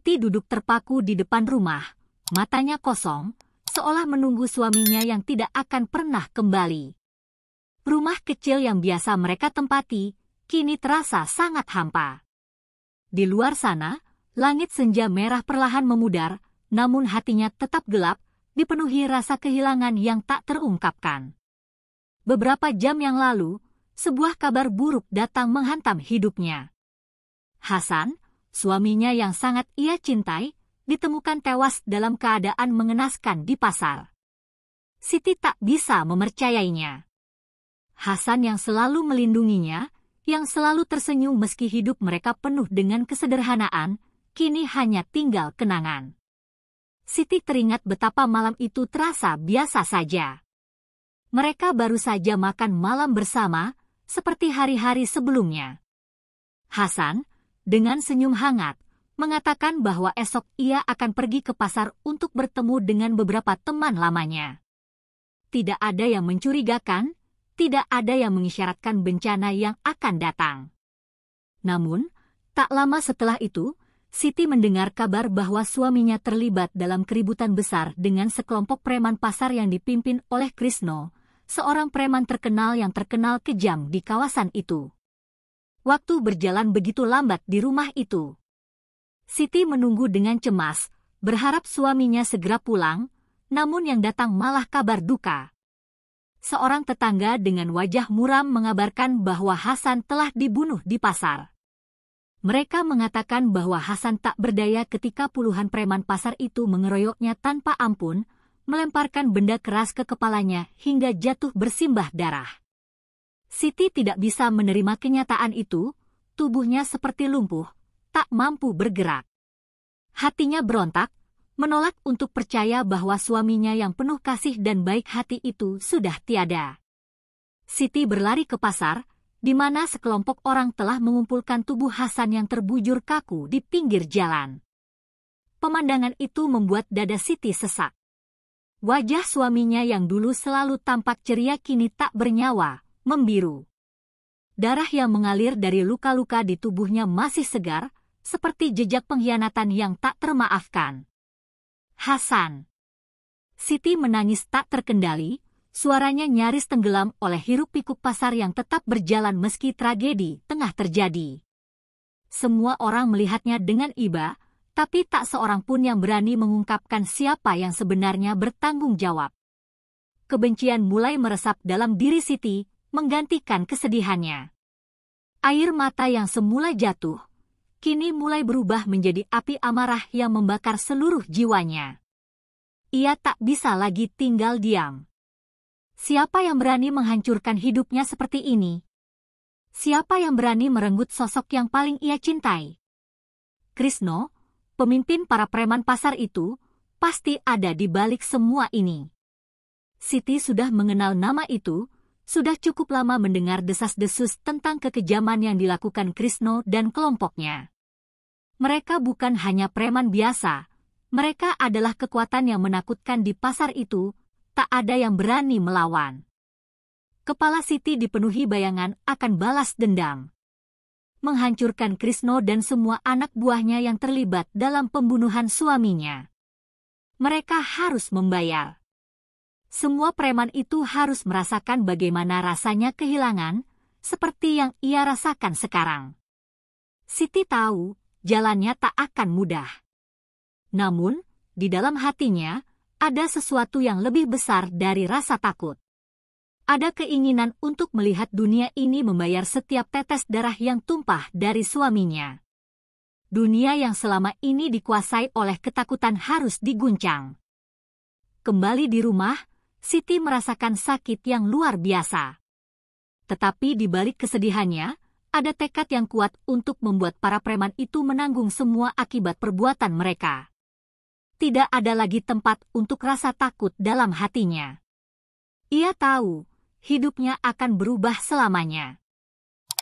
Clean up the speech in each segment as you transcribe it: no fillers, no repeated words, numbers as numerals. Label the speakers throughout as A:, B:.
A: Siti duduk terpaku di depan rumah, matanya kosong, seolah menunggu suaminya yang tidak akan pernah kembali. Rumah kecil yang biasa mereka tempati, kini terasa sangat hampa. Di luar sana, langit senja merah perlahan memudar, namun hatinya tetap gelap, dipenuhi rasa kehilangan yang tak terungkapkan. Beberapa jam yang lalu, sebuah kabar buruk datang menghantam hidupnya. Hasan, suaminya yang sangat ia cintai, ditemukan tewas dalam keadaan mengenaskan di pasar. Siti tak bisa mempercayainya. Hasan yang selalu melindunginya, yang selalu tersenyum meski hidup mereka penuh dengan kesederhanaan, kini hanya tinggal kenangan. Siti teringat betapa malam itu terasa biasa saja. Mereka baru saja makan malam bersama, seperti hari-hari sebelumnya. Hasan, dengan senyum hangat, mengatakan bahwa esok ia akan pergi ke pasar untuk bertemu dengan beberapa teman lamanya. Tidak ada yang mencurigakan, tidak ada yang mengisyaratkan bencana yang akan datang. Namun, tak lama setelah itu, Siti mendengar kabar bahwa suaminya terlibat dalam keributan besar dengan sekelompok preman pasar yang dipimpin oleh Krisno, seorang preman terkenal yang terkenal kejam di kawasan itu. Waktu berjalan begitu lambat di rumah itu. Siti menunggu dengan cemas, berharap suaminya segera pulang, namun yang datang malah kabar duka. Seorang tetangga dengan wajah muram mengabarkan bahwa Hasan telah dibunuh di pasar. Mereka mengatakan bahwa Hasan tak berdaya ketika puluhan preman pasar itu mengeroyoknya tanpa ampun, melemparkan benda keras ke kepalanya hingga jatuh bersimbah darah. Siti tidak bisa menerima kenyataan itu, tubuhnya seperti lumpuh, tak mampu bergerak. Hatinya berontak, menolak untuk percaya bahwa suaminya yang penuh kasih dan baik hati itu sudah tiada. Siti berlari ke pasar, di mana sekelompok orang telah mengumpulkan tubuh Hasan yang terbujur kaku di pinggir jalan. Pemandangan itu membuat dada Siti sesak. Wajah suaminya yang dulu selalu tampak ceria kini tak bernyawa, membiru. Darah yang mengalir dari luka-luka di tubuhnya masih segar, seperti jejak pengkhianatan yang tak termaafkan. Hasan. Siti menangis tak terkendali, suaranya nyaris tenggelam oleh hiruk-pikuk pasar yang tetap berjalan meski tragedi tengah terjadi. Semua orang melihatnya dengan iba, tapi tak seorang pun yang berani mengungkapkan siapa yang sebenarnya bertanggung jawab. Kebencian mulai meresap dalam diri Siti, menggantikan kesedihannya. Air mata yang semula jatuh, kini mulai berubah menjadi api amarah yang membakar seluruh jiwanya. Ia tak bisa lagi tinggal diam. Siapa yang berani menghancurkan hidupnya seperti ini? Siapa yang berani merenggut sosok yang paling ia cintai? Krisno, pemimpin para preman pasar itu, pasti ada di balik semua ini. Siti sudah mengenal nama itu, sudah cukup lama mendengar desas-desus tentang kekejaman yang dilakukan Krisno dan kelompoknya. Mereka bukan hanya preman biasa, mereka adalah kekuatan yang menakutkan di pasar itu, tak ada yang berani melawan. Kepala Siti dipenuhi bayangan akan balas dendam. Menghancurkan Krisno dan semua anak buahnya yang terlibat dalam pembunuhan suaminya. Mereka harus membayar. Semua preman itu harus merasakan bagaimana rasanya kehilangan, seperti yang ia rasakan sekarang. Siti tahu, jalannya tak akan mudah. Namun, di dalam hatinya, ada sesuatu yang lebih besar dari rasa takut. Ada keinginan untuk melihat dunia ini membayar setiap tetes darah yang tumpah dari suaminya. Dunia yang selama ini dikuasai oleh ketakutan harus diguncang. Kembali di rumah, Siti merasakan sakit yang luar biasa. Tetapi di balik kesedihannya, ada tekad yang kuat untuk membuat para preman itu menanggung semua akibat perbuatan mereka. Tidak ada lagi tempat untuk rasa takut dalam hatinya. Ia tahu, hidupnya akan berubah selamanya.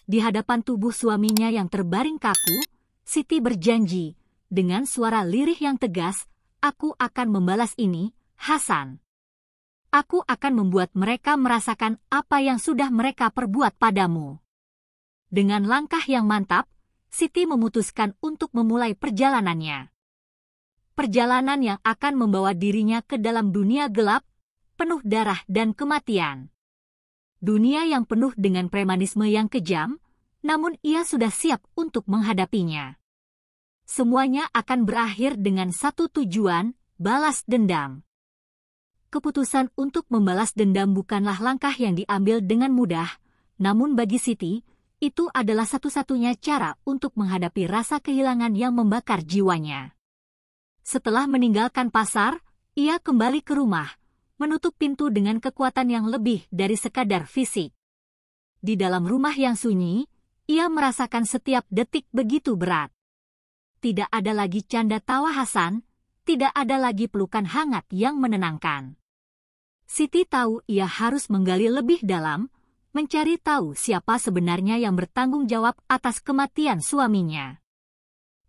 A: Di hadapan tubuh suaminya yang terbaring kaku, Siti berjanji, dengan suara lirih yang tegas, "Aku akan membalas ini, Hasan. Aku akan membuat mereka merasakan apa yang sudah mereka perbuat padamu." Dengan langkah yang mantap, Siti memutuskan untuk memulai perjalanannya. perjalanan yang akan membawa dirinya ke dalam dunia gelap, penuh darah dan kematian. Dunia yang penuh dengan premanisme yang kejam, namun ia sudah siap untuk menghadapinya. Semuanya akan berakhir dengan satu tujuan, balas dendam. Keputusan untuk membalas dendam bukanlah langkah yang diambil dengan mudah, namun bagi Siti, itu adalah satu-satunya cara untuk menghadapi rasa kehilangan yang membakar jiwanya. Setelah meninggalkan pasar, ia kembali ke rumah, menutup pintu dengan kekuatan yang lebih dari sekadar fisik. Di dalam rumah yang sunyi, ia merasakan setiap detik begitu berat. Tidak ada lagi canda tawa Hasan, tidak ada lagi pelukan hangat yang menenangkan. Siti tahu ia harus menggali lebih dalam, mencari tahu siapa sebenarnya yang bertanggung jawab atas kematian suaminya.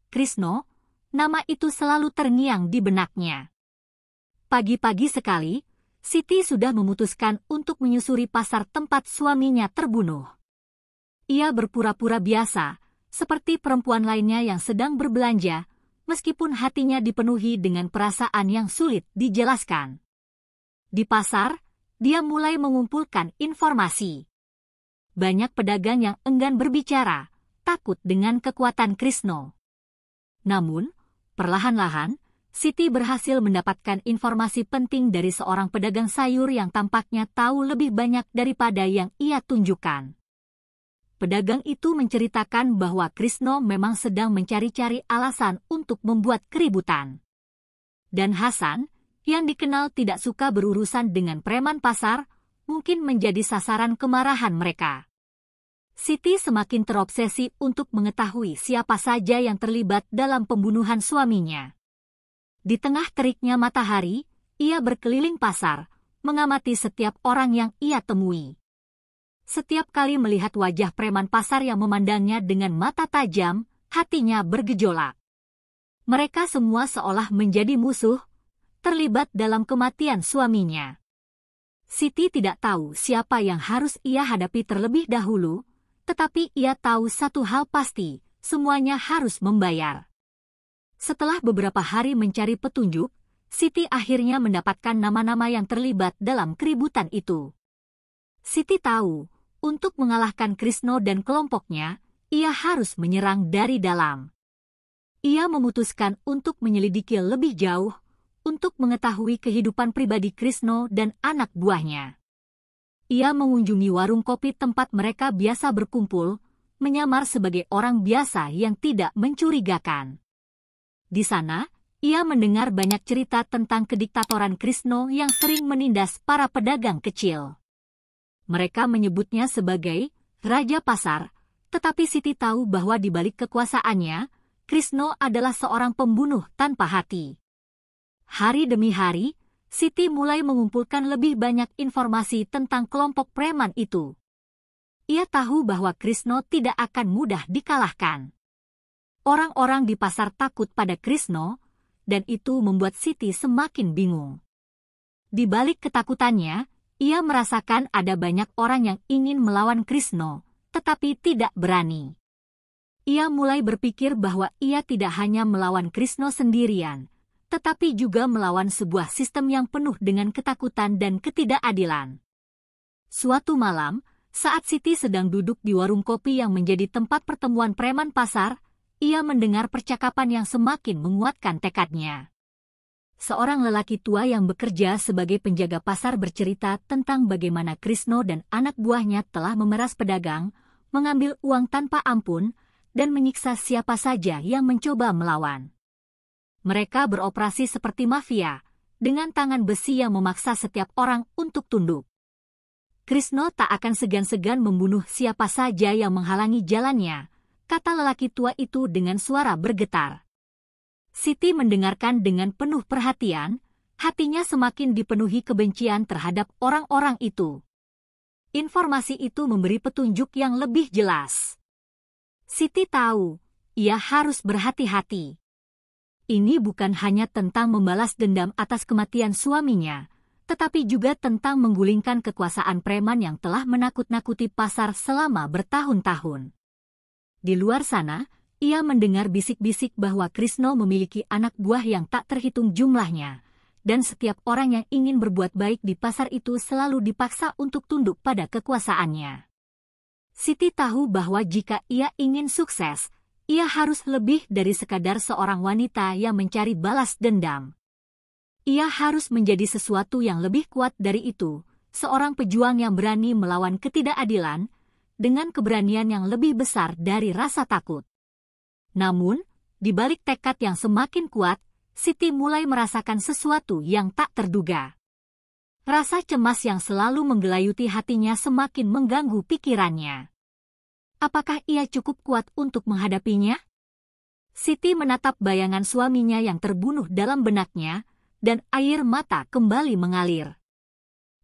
A: Krisno, nama itu selalu terngiang di benaknya. Pagi-pagi sekali, Siti sudah memutuskan untuk menyusuri pasar tempat suaminya terbunuh. Ia berpura-pura biasa, seperti perempuan lainnya yang sedang berbelanja, meskipun hatinya dipenuhi dengan perasaan yang sulit dijelaskan. Di pasar, dia mulai mengumpulkan informasi. Banyak pedagang yang enggan berbicara, takut dengan kekuatan Krisno. Namun, perlahan-lahan, Siti berhasil mendapatkan informasi penting dari seorang pedagang sayur yang tampaknya tahu lebih banyak daripada yang ia tunjukkan. Pedagang itu menceritakan bahwa Krisno memang sedang mencari-cari alasan untuk membuat keributan. Dan Hasan, yang dikenal tidak suka berurusan dengan preman pasar, mungkin menjadi sasaran kemarahan mereka. Siti semakin terobsesi untuk mengetahui siapa saja yang terlibat dalam pembunuhan suaminya. Di tengah teriknya matahari, ia berkeliling pasar, mengamati setiap orang yang ia temui. Setiap kali melihat wajah preman pasar yang memandangnya dengan mata tajam, hatinya bergejolak. Mereka semua seolah menjadi musuh, terlibat dalam kematian suaminya. Siti tidak tahu siapa yang harus ia hadapi terlebih dahulu, tetapi ia tahu satu hal pasti, semuanya harus membayar. Setelah beberapa hari mencari petunjuk, Siti akhirnya mendapatkan nama-nama yang terlibat dalam keributan itu. Siti tahu, untuk mengalahkan Krisno dan kelompoknya, ia harus menyerang dari dalam. Ia memutuskan untuk menyelidiki lebih jauh, untuk mengetahui kehidupan pribadi Krisno dan anak buahnya. Ia mengunjungi warung kopi tempat mereka biasa berkumpul, menyamar sebagai orang biasa yang tidak mencurigakan. Di sana, ia mendengar banyak cerita tentang kediktatoran Krisno yang sering menindas para pedagang kecil. Mereka menyebutnya sebagai Raja Pasar, tetapi Siti tahu bahwa di balik kekuasaannya, Krisno adalah seorang pembunuh tanpa hati. Hari demi hari, Siti mulai mengumpulkan lebih banyak informasi tentang kelompok preman itu. Ia tahu bahwa Krisno tidak akan mudah dikalahkan. Orang-orang di pasar takut pada Krisno, dan itu membuat Siti semakin bingung. Di balik ketakutannya, ia merasakan ada banyak orang yang ingin melawan Krisno, tetapi tidak berani. Ia mulai berpikir bahwa ia tidak hanya melawan Krisno sendirian, tetapi juga melawan sebuah sistem yang penuh dengan ketakutan dan ketidakadilan. Suatu malam, saat Siti sedang duduk di warung kopi yang menjadi tempat pertemuan preman pasar, ia mendengar percakapan yang semakin menguatkan tekadnya. Seorang lelaki tua yang bekerja sebagai penjaga pasar bercerita tentang bagaimana Krisno dan anak buahnya telah memeras pedagang, mengambil uang tanpa ampun, dan menyiksa siapa saja yang mencoba melawan. Mereka beroperasi seperti mafia, dengan tangan besi yang memaksa setiap orang untuk tunduk. Krisno tak akan segan-segan membunuh siapa saja yang menghalangi jalannya, kata lelaki tua itu dengan suara bergetar. Siti mendengarkan dengan penuh perhatian, hatinya semakin dipenuhi kebencian terhadap orang-orang itu. Informasi itu memberi petunjuk yang lebih jelas. Siti tahu, ia harus berhati-hati. Ini bukan hanya tentang membalas dendam atas kematian suaminya, tetapi juga tentang menggulingkan kekuasaan preman yang telah menakut-nakuti pasar selama bertahun-tahun. Di luar sana, ia mendengar bisik-bisik bahwa Krisno memiliki anak buah yang tak terhitung jumlahnya, dan setiap orang yang ingin berbuat baik di pasar itu selalu dipaksa untuk tunduk pada kekuasaannya. Siti tahu bahwa jika ia ingin sukses, ia harus lebih dari sekadar seorang wanita yang mencari balas dendam. Ia harus menjadi sesuatu yang lebih kuat dari itu, seorang pejuang yang berani melawan ketidakadilan, dengan keberanian yang lebih besar dari rasa takut. Namun, di balik tekad yang semakin kuat, Siti mulai merasakan sesuatu yang tak terduga. Rasa cemas yang selalu menggelayuti hatinya semakin mengganggu pikirannya. Apakah ia cukup kuat untuk menghadapinya? Siti menatap bayangan suaminya yang terbunuh dalam benaknya, dan air mata kembali mengalir.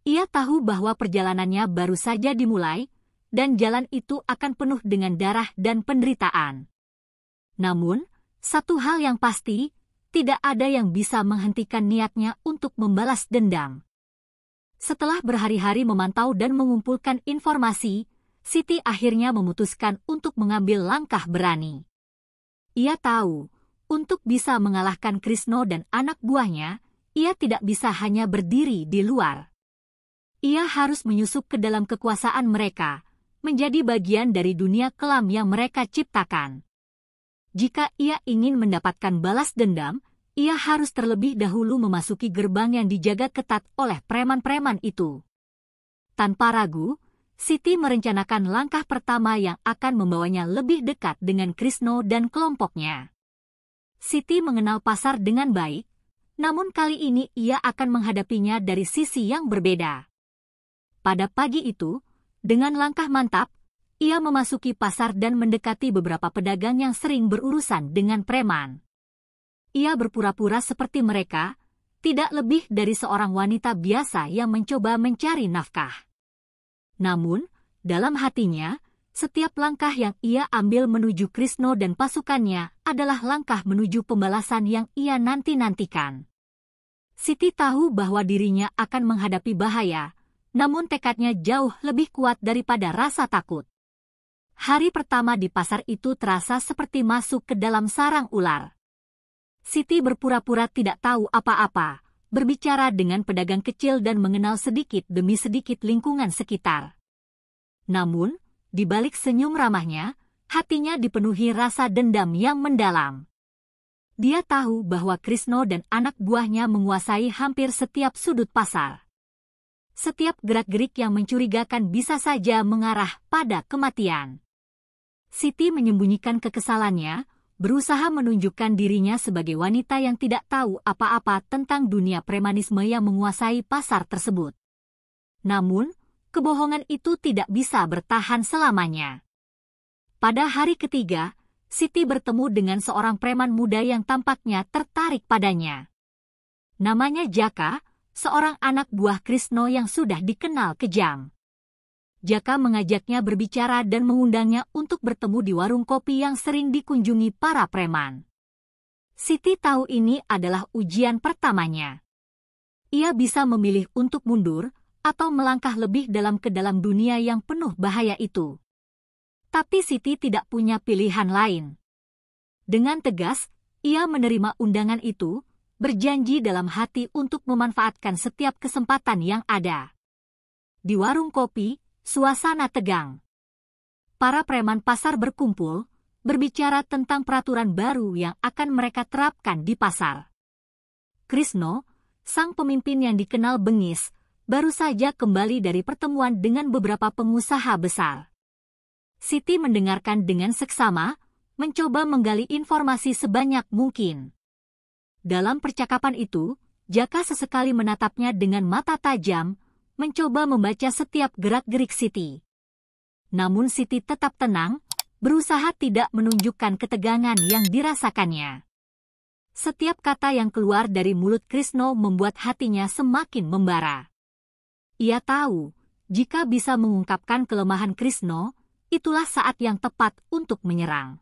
A: Ia tahu bahwa perjalanannya baru saja dimulai, dan jalan itu akan penuh dengan darah dan penderitaan. Namun, satu hal yang pasti, tidak ada yang bisa menghentikan niatnya untuk membalas dendam. Setelah berhari-hari memantau dan mengumpulkan informasi, Siti akhirnya memutuskan untuk mengambil langkah berani. Ia tahu, untuk bisa mengalahkan Krisno dan anak buahnya, ia tidak bisa hanya berdiri di luar. Ia harus menyusup ke dalam kekuasaan mereka, menjadi bagian dari dunia kelam yang mereka ciptakan. Jika ia ingin mendapatkan balas dendam, ia harus terlebih dahulu memasuki gerbang yang dijaga ketat oleh preman-preman itu. Tanpa ragu, Siti merencanakan langkah pertama yang akan membawanya lebih dekat dengan Krisno dan kelompoknya. Siti mengenal pasar dengan baik, namun kali ini ia akan menghadapinya dari sisi yang berbeda. Pada pagi itu, dengan langkah mantap, ia memasuki pasar dan mendekati beberapa pedagang yang sering berurusan dengan preman. Ia berpura-pura seperti mereka, tidak lebih dari seorang wanita biasa yang mencoba mencari nafkah. Namun, dalam hatinya, setiap langkah yang ia ambil menuju Krisno dan pasukannya adalah langkah menuju pembalasan yang ia nanti-nantikan. Siti tahu bahwa dirinya akan menghadapi bahaya, namun tekadnya jauh lebih kuat daripada rasa takut. Hari pertama di pasar itu terasa seperti masuk ke dalam sarang ular. Siti berpura-pura tidak tahu apa-apa, berbicara dengan pedagang kecil dan mengenal sedikit demi sedikit lingkungan sekitar. Namun, di balik senyum ramahnya, hatinya dipenuhi rasa dendam yang mendalam. Dia tahu bahwa Krisno dan anak buahnya menguasai hampir setiap sudut pasar. Setiap gerak-gerik yang mencurigakan bisa saja mengarah pada kematian. Siti menyembunyikan kekesalannya, berusaha menunjukkan dirinya sebagai wanita yang tidak tahu apa-apa tentang dunia premanisme yang menguasai pasar tersebut. Namun, kebohongan itu tidak bisa bertahan selamanya. Pada hari ketiga, Siti bertemu dengan seorang preman muda yang tampaknya tertarik padanya. Namanya Jaka, seorang anak buah Krisno yang sudah dikenal kejam. Jaka mengajaknya berbicara dan mengundangnya untuk bertemu di warung kopi yang sering dikunjungi para preman. Siti tahu ini adalah ujian pertamanya. Ia bisa memilih untuk mundur atau melangkah lebih dalam ke dalam dunia yang penuh bahaya itu. Tapi Siti tidak punya pilihan lain. Dengan tegas, ia menerima undangan itu, berjanji dalam hati untuk memanfaatkan setiap kesempatan yang ada. Di warung kopi, suasana tegang. Para preman pasar berkumpul, berbicara tentang peraturan baru yang akan mereka terapkan di pasar. Krisno, sang pemimpin yang dikenal bengis, baru saja kembali dari pertemuan dengan beberapa pengusaha besar. Siti mendengarkan dengan seksama, mencoba menggali informasi sebanyak mungkin. Dalam percakapan itu, Jaka sesekali menatapnya dengan mata tajam, mencoba membaca setiap gerak-gerik Siti. Namun Siti tetap tenang, berusaha tidak menunjukkan ketegangan yang dirasakannya. Setiap kata yang keluar dari mulut Krisno membuat hatinya semakin membara. Ia tahu, jika bisa mengungkapkan kelemahan Krisno, itulah saat yang tepat untuk menyerang.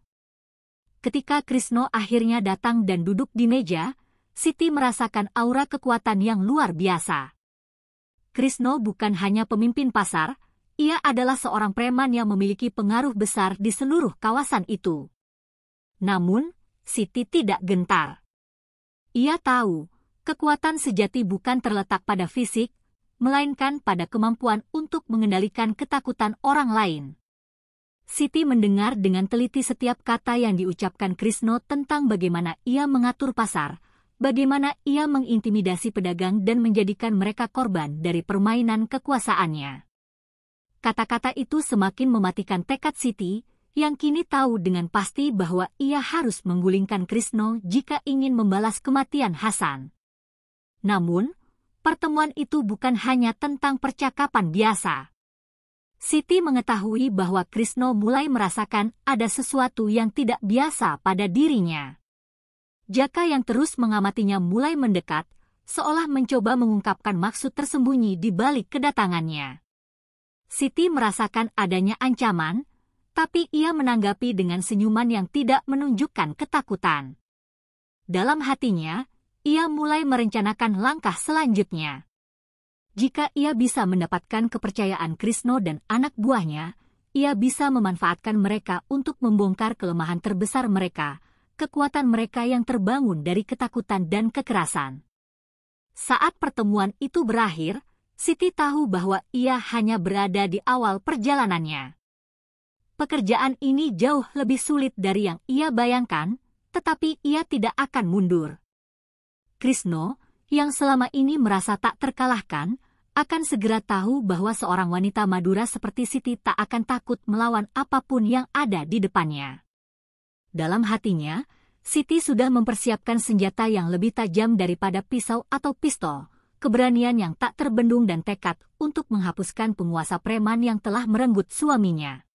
A: Ketika Krisno akhirnya datang dan duduk di meja, Siti merasakan aura kekuatan yang luar biasa. Krisno bukan hanya pemimpin pasar, ia adalah seorang preman yang memiliki pengaruh besar di seluruh kawasan itu. Namun, Siti tidak gentar. Ia tahu, kekuatan sejati bukan terletak pada fisik, melainkan pada kemampuan untuk mengendalikan ketakutan orang lain. Siti mendengar dengan teliti setiap kata yang diucapkan Krisno tentang bagaimana ia mengatur pasar, bagaimana ia mengintimidasi pedagang dan menjadikan mereka korban dari permainan kekuasaannya. Kata-kata itu semakin mematikan tekad Siti, yang kini tahu dengan pasti bahwa ia harus menggulingkan Krisno jika ingin membalas kematian Hasan. Namun, pertemuan itu bukan hanya tentang percakapan biasa. Siti mengetahui bahwa Krisno mulai merasakan ada sesuatu yang tidak biasa pada dirinya. Jaka yang terus mengamatinya mulai mendekat, seolah mencoba mengungkapkan maksud tersembunyi di balik kedatangannya. Siti merasakan adanya ancaman, tapi ia menanggapi dengan senyuman yang tidak menunjukkan ketakutan. Dalam hatinya, ia mulai merencanakan langkah selanjutnya. Jika ia bisa mendapatkan kepercayaan Krisno dan anak buahnya, ia bisa memanfaatkan mereka untuk membongkar kelemahan terbesar mereka, kekuatan mereka yang terbangun dari ketakutan dan kekerasan. Saat pertemuan itu berakhir, Siti tahu bahwa ia hanya berada di awal perjalanannya. Pekerjaan ini jauh lebih sulit dari yang ia bayangkan, tetapi ia tidak akan mundur. Krisno, yang selama ini merasa tak terkalahkan, akan segera tahu bahwa seorang wanita Madura seperti Siti tak akan takut melawan apapun yang ada di depannya. Dalam hatinya, Siti sudah mempersiapkan senjata yang lebih tajam daripada pisau atau pistol, keberanian yang tak terbendung dan tekad untuk menghapuskan penguasa preman yang telah merenggut suaminya.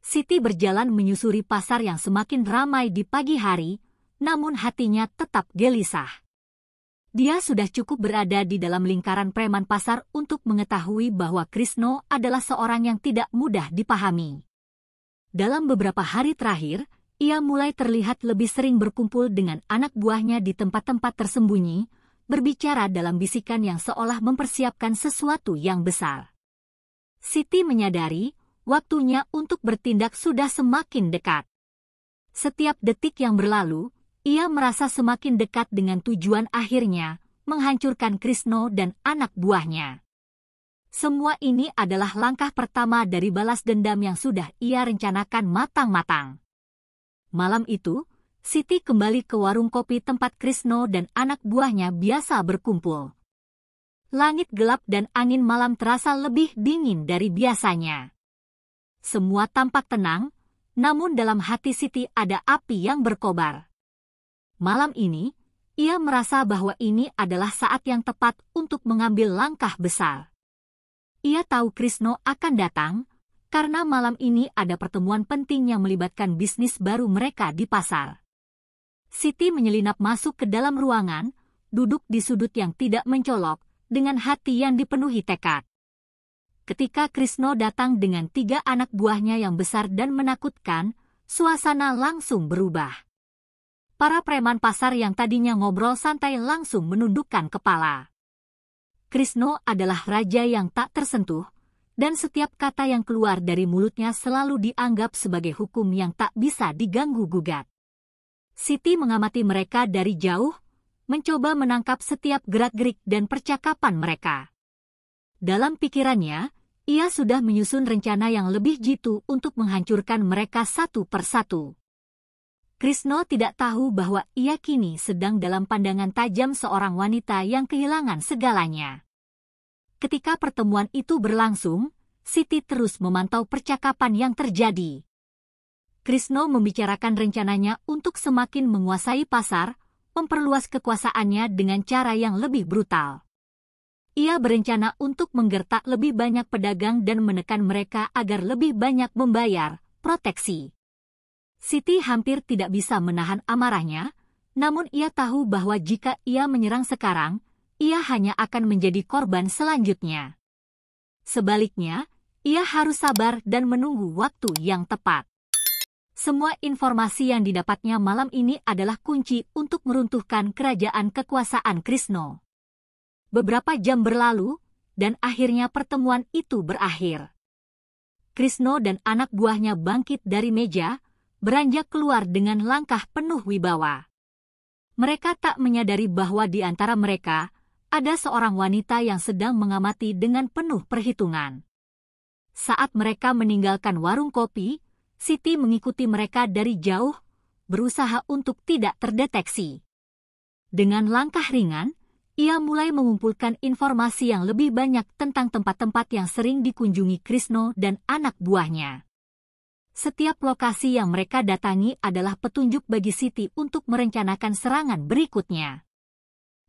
A: Siti berjalan menyusuri pasar yang semakin ramai di pagi hari, namun hatinya tetap gelisah. Dia sudah cukup berada di dalam lingkaran preman pasar untuk mengetahui bahwa Krisno adalah seorang yang tidak mudah dipahami. Dalam beberapa hari terakhir, ia mulai terlihat lebih sering berkumpul dengan anak buahnya di tempat-tempat tersembunyi, berbicara dalam bisikan yang seolah mempersiapkan sesuatu yang besar. Siti menyadari, waktunya untuk bertindak sudah semakin dekat. Setiap detik yang berlalu, ia merasa semakin dekat dengan tujuan akhirnya, menghancurkan Krisno dan anak buahnya. Semua ini adalah langkah pertama dari balas dendam yang sudah ia rencanakan matang-matang. Malam itu, Siti kembali ke warung kopi tempat Krisno dan anak buahnya biasa berkumpul. Langit gelap dan angin malam terasa lebih dingin dari biasanya. Semua tampak tenang, namun dalam hati Siti ada api yang berkobar. Malam ini, ia merasa bahwa ini adalah saat yang tepat untuk mengambil langkah besar. Ia tahu Krisno akan datang, karena malam ini ada pertemuan penting yang melibatkan bisnis baru mereka di pasar. Siti menyelinap masuk ke dalam ruangan, duduk di sudut yang tidak mencolok, dengan hati yang dipenuhi tekad. Ketika Krisno datang dengan 3 anak buahnya yang besar dan menakutkan, suasana langsung berubah. Para preman pasar yang tadinya ngobrol santai langsung menundukkan kepala. Krisno adalah raja yang tak tersentuh, dan setiap kata yang keluar dari mulutnya selalu dianggap sebagai hukum yang tak bisa diganggu-gugat. Siti mengamati mereka dari jauh, mencoba menangkap setiap gerak-gerik dan percakapan mereka. Dalam pikirannya, ia sudah menyusun rencana yang lebih jitu untuk menghancurkan mereka satu persatu. Krisno tidak tahu bahwa ia kini sedang dalam pandangan tajam seorang wanita yang kehilangan segalanya. Ketika pertemuan itu berlangsung, Siti terus memantau percakapan yang terjadi. Krisno membicarakan rencananya untuk semakin menguasai pasar, memperluas kekuasaannya dengan cara yang lebih brutal. Ia berencana untuk menggertak lebih banyak pedagang dan menekan mereka agar lebih banyak membayar proteksi. Siti hampir tidak bisa menahan amarahnya, namun ia tahu bahwa jika ia menyerang sekarang, ia hanya akan menjadi korban selanjutnya. Sebaliknya, ia harus sabar dan menunggu waktu yang tepat. Semua informasi yang didapatnya malam ini adalah kunci untuk meruntuhkan kerajaan kekuasaan Krisno. Beberapa jam berlalu, dan akhirnya pertemuan itu berakhir. Krisno dan anak buahnya bangkit dari meja, beranjak keluar dengan langkah penuh wibawa. Mereka tak menyadari bahwa di antara mereka ada seorang wanita yang sedang mengamati dengan penuh perhitungan. Saat mereka meninggalkan warung kopi, Siti mengikuti mereka dari jauh, berusaha untuk tidak terdeteksi. Dengan langkah ringan, ia mulai mengumpulkan informasi yang lebih banyak tentang tempat-tempat yang sering dikunjungi Krisno dan anak buahnya. Setiap lokasi yang mereka datangi adalah petunjuk bagi Siti untuk merencanakan serangan berikutnya.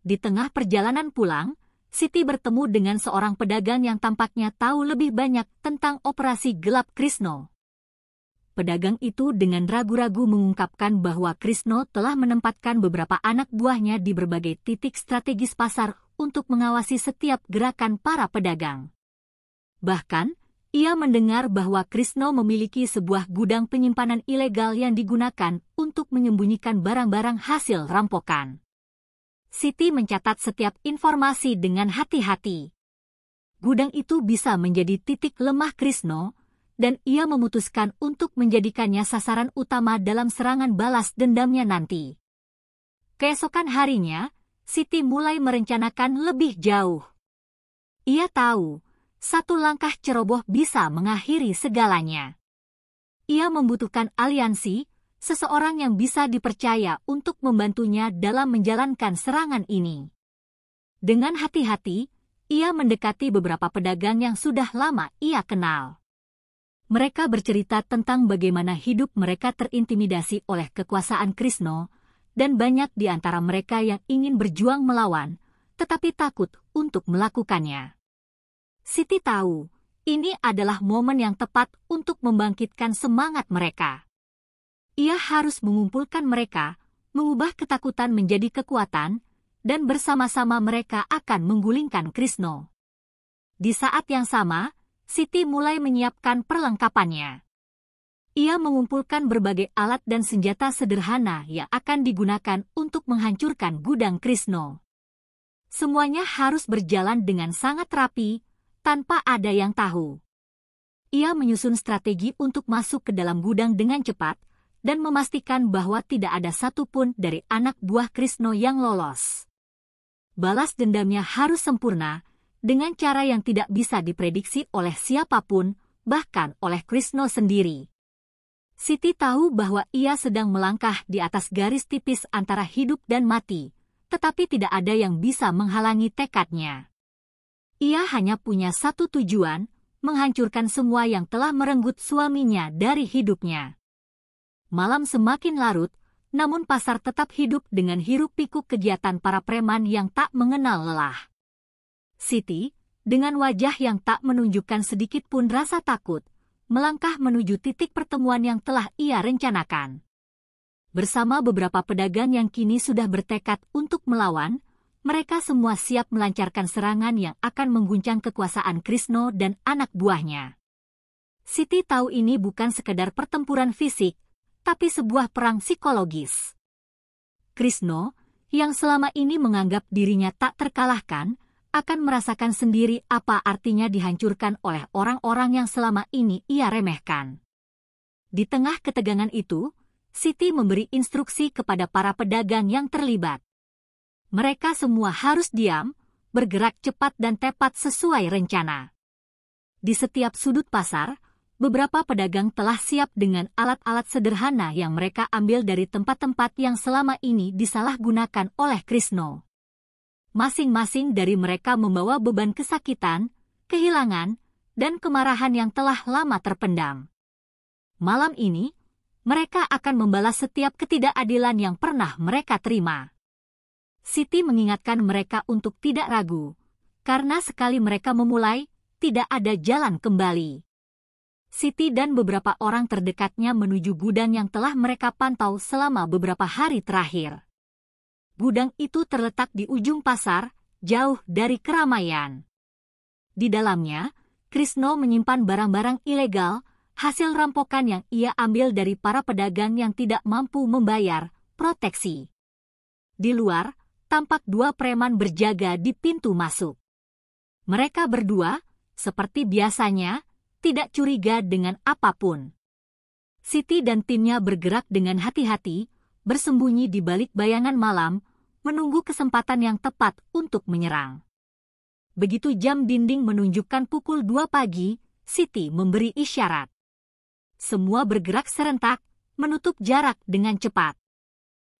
A: Di tengah perjalanan pulang, Siti bertemu dengan seorang pedagang yang tampaknya tahu lebih banyak tentang operasi gelap Krisno. Pedagang itu dengan ragu-ragu mengungkapkan bahwa Krisno telah menempatkan beberapa anak buahnya di berbagai titik strategis pasar untuk mengawasi setiap gerakan para pedagang. Bahkan, ia mendengar bahwa Krisno memiliki sebuah gudang penyimpanan ilegal yang digunakan untuk menyembunyikan barang-barang hasil rampokan. Siti mencatat setiap informasi dengan hati-hati. Gudang itu bisa menjadi titik lemah Krisno, dan ia memutuskan untuk menjadikannya sasaran utama dalam serangan balas dendamnya nanti. Keesokan harinya, Siti mulai merencanakan lebih jauh. Ia tahu, satu langkah ceroboh bisa mengakhiri segalanya. Ia membutuhkan aliansi, seseorang yang bisa dipercaya untuk membantunya dalam menjalankan serangan ini. Dengan hati-hati, ia mendekati beberapa pedagang yang sudah lama ia kenal. Mereka bercerita tentang bagaimana hidup mereka terintimidasi oleh kekuasaan Krisno, dan banyak di antara mereka yang ingin berjuang melawan, tetapi takut untuk melakukannya. Siti tahu, ini adalah momen yang tepat untuk membangkitkan semangat mereka. Ia harus mengumpulkan mereka, mengubah ketakutan menjadi kekuatan, dan bersama-sama mereka akan menggulingkan Krisno. Di saat yang sama, Siti mulai menyiapkan perlengkapannya. Ia mengumpulkan berbagai alat dan senjata sederhana yang akan digunakan untuk menghancurkan gudang Krisno. Semuanya harus berjalan dengan sangat rapi, tanpa ada yang tahu. Ia menyusun strategi untuk masuk ke dalam gudang dengan cepat dan memastikan bahwa tidak ada satupun dari anak buah Krisno yang lolos. Balas dendamnya harus sempurna dengan cara yang tidak bisa diprediksi oleh siapapun, bahkan oleh Krisno sendiri. Siti tahu bahwa ia sedang melangkah di atas garis tipis antara hidup dan mati, tetapi tidak ada yang bisa menghalangi tekadnya. Ia hanya punya satu tujuan, menghancurkan semua yang telah merenggut suaminya dari hidupnya. Malam semakin larut, namun pasar tetap hidup dengan hiruk-pikuk kegiatan para preman yang tak mengenal lelah. Siti, dengan wajah yang tak menunjukkan sedikit pun rasa takut, melangkah menuju titik pertemuan yang telah ia rencanakan. Bersama beberapa pedagang yang kini sudah bertekad untuk melawan, mereka semua siap melancarkan serangan yang akan mengguncang kekuasaan Krisno dan anak buahnya. Siti tahu ini bukan sekedar pertempuran fisik, tapi sebuah perang psikologis. Krisno, yang selama ini menganggap dirinya tak terkalahkan, akan merasakan sendiri apa artinya dihancurkan oleh orang-orang yang selama ini ia remehkan. Di tengah ketegangan itu, Siti memberi instruksi kepada para pedagang yang terlibat. Mereka semua harus diam, bergerak cepat dan tepat sesuai rencana. Di setiap sudut pasar, beberapa pedagang telah siap dengan alat-alat sederhana yang mereka ambil dari tempat-tempat yang selama ini disalahgunakan oleh Krisno. Masing-masing dari mereka membawa beban kesakitan, kehilangan, dan kemarahan yang telah lama terpendam. Malam ini, mereka akan membalas setiap ketidakadilan yang pernah mereka terima. Siti mengingatkan mereka untuk tidak ragu, karena sekali mereka memulai, tidak ada jalan kembali. Siti dan beberapa orang terdekatnya menuju gudang yang telah mereka pantau selama beberapa hari terakhir. Gudang itu terletak di ujung pasar, jauh dari keramaian. Di dalamnya, Krisno menyimpan barang-barang ilegal, hasil rampokan yang ia ambil dari para pedagang yang tidak mampu membayar proteksi. Di luar, tampak dua preman berjaga di pintu masuk. Mereka berdua, seperti biasanya, tidak curiga dengan apapun. Siti dan timnya bergerak dengan hati-hati, bersembunyi di balik bayangan malam, menunggu kesempatan yang tepat untuk menyerang. Begitu jam dinding menunjukkan pukul 2 pagi, Siti memberi isyarat. Semua bergerak serentak, menutup jarak dengan cepat.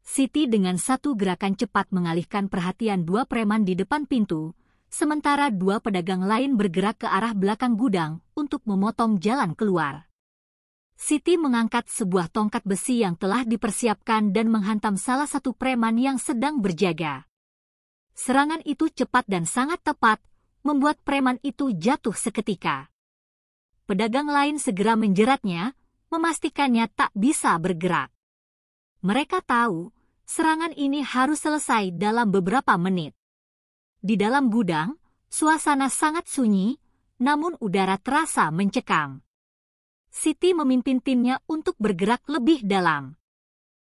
A: Siti dengan satu gerakan cepat mengalihkan perhatian dua preman di depan pintu, sementara dua pedagang lain bergerak ke arah belakang gudang untuk memotong jalan keluar. Siti mengangkat sebuah tongkat besi yang telah dipersiapkan dan menghantam salah satu preman yang sedang berjaga. Serangan itu cepat dan sangat tepat, membuat preman itu jatuh seketika. Pedagang lain segera menjeratnya, memastikannya tak bisa bergerak. Mereka tahu, serangan ini harus selesai dalam beberapa menit. Di dalam gudang, suasana sangat sunyi, namun udara terasa mencekam. Siti memimpin timnya untuk bergerak lebih dalam.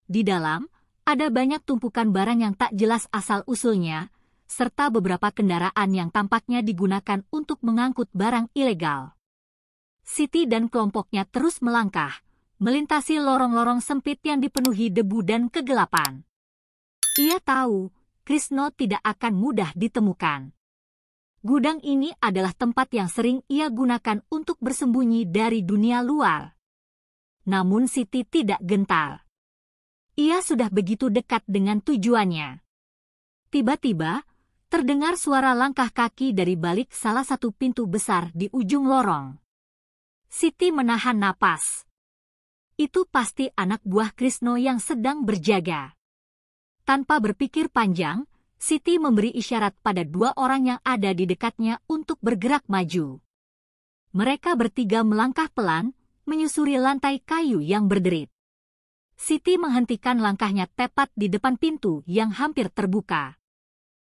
A: Di dalam, ada banyak tumpukan barang yang tak jelas asal-usulnya, serta beberapa kendaraan yang tampaknya digunakan untuk mengangkut barang ilegal. Siti dan kelompoknya terus melangkah, melintasi lorong-lorong sempit yang dipenuhi debu dan kegelapan. Ia tahu, Krisno tidak akan mudah ditemukan. Gudang ini adalah tempat yang sering ia gunakan untuk bersembunyi dari dunia luar. Namun Siti tidak gentar. Ia sudah begitu dekat dengan tujuannya. Tiba-tiba, terdengar suara langkah kaki dari balik salah satu pintu besar di ujung lorong. Siti menahan napas. Itu pasti anak buah Krisno yang sedang berjaga. Tanpa berpikir panjang, Siti memberi isyarat pada dua orang yang ada di dekatnya untuk bergerak maju. Mereka bertiga melangkah pelan, menyusuri lantai kayu yang berderit. Siti menghentikan langkahnya tepat di depan pintu yang hampir terbuka.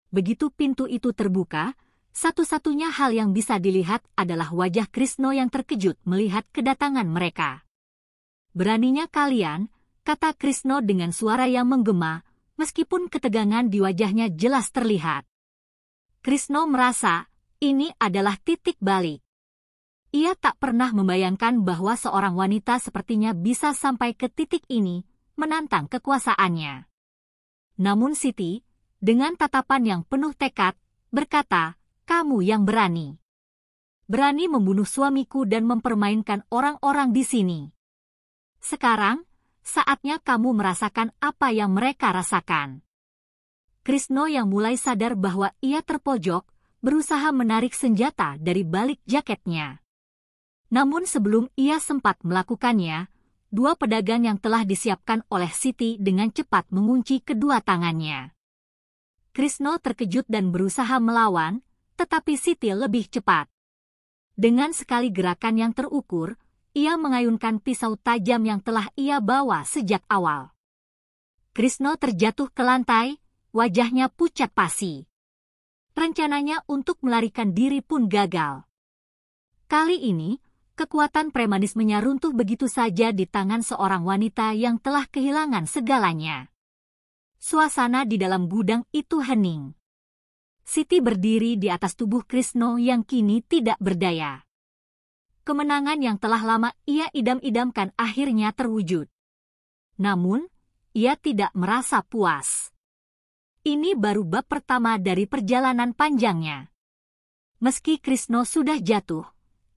A: Begitu pintu itu terbuka, satu-satunya hal yang bisa dilihat adalah wajah Krisno yang terkejut melihat kedatangan mereka. "Beraninya kalian," kata Krisno dengan suara yang menggema, meskipun ketegangan di wajahnya jelas terlihat. Krisno merasa ini adalah titik balik. Ia tak pernah membayangkan bahwa seorang wanita sepertinya bisa sampai ke titik ini, menantang kekuasaannya. Namun Siti, dengan tatapan yang penuh tekad, berkata, "Kamu yang berani. Berani membunuh suamiku dan mempermainkan orang-orang di sini. Sekarang, saatnya kamu merasakan apa yang mereka rasakan." Krisno yang mulai sadar bahwa ia terpojok, berusaha menarik senjata dari balik jaketnya. Namun sebelum ia sempat melakukannya, dua pedagang yang telah disiapkan oleh Siti dengan cepat mengunci kedua tangannya. Krisno terkejut dan berusaha melawan, tetapi Siti lebih cepat. Dengan sekali gerakan yang terukur, ia mengayunkan pisau tajam yang telah ia bawa sejak awal. Krisno terjatuh ke lantai, wajahnya pucat pasi. Rencananya untuk melarikan diri pun gagal. Kali ini, kekuatan premanismenya runtuh begitu saja di tangan seorang wanita yang telah kehilangan segalanya. Suasana di dalam gudang itu hening. Siti berdiri di atas tubuh Krisno yang kini tidak berdaya. Kemenangan yang telah lama ia idam-idamkan akhirnya terwujud. Namun, ia tidak merasa puas. Ini baru bab pertama dari perjalanan panjangnya. Meski Krisno sudah jatuh,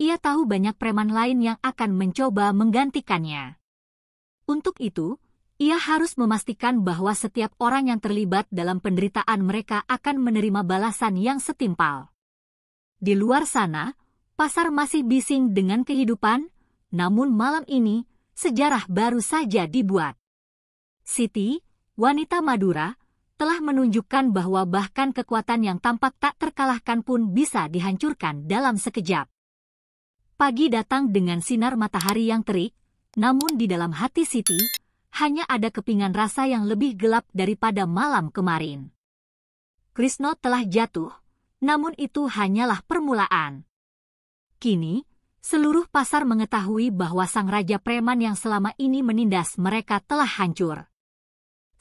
A: ia tahu banyak preman lain yang akan mencoba menggantikannya. Untuk itu, ia harus memastikan bahwa setiap orang yang terlibat dalam penderitaan mereka akan menerima balasan yang setimpal. Di luar sana, pasar masih bising dengan kehidupan, namun malam ini, sejarah baru saja dibuat. Siti, wanita Madura, telah menunjukkan bahwa bahkan kekuatan yang tampak tak terkalahkan pun bisa dihancurkan dalam sekejap. Pagi datang dengan sinar matahari yang terik, namun di dalam hati Siti, hanya ada kepingan rasa yang lebih gelap daripada malam kemarin. Krisno telah jatuh, namun itu hanyalah permulaan. Kini, seluruh pasar mengetahui bahwa sang raja preman yang selama ini menindas mereka telah hancur.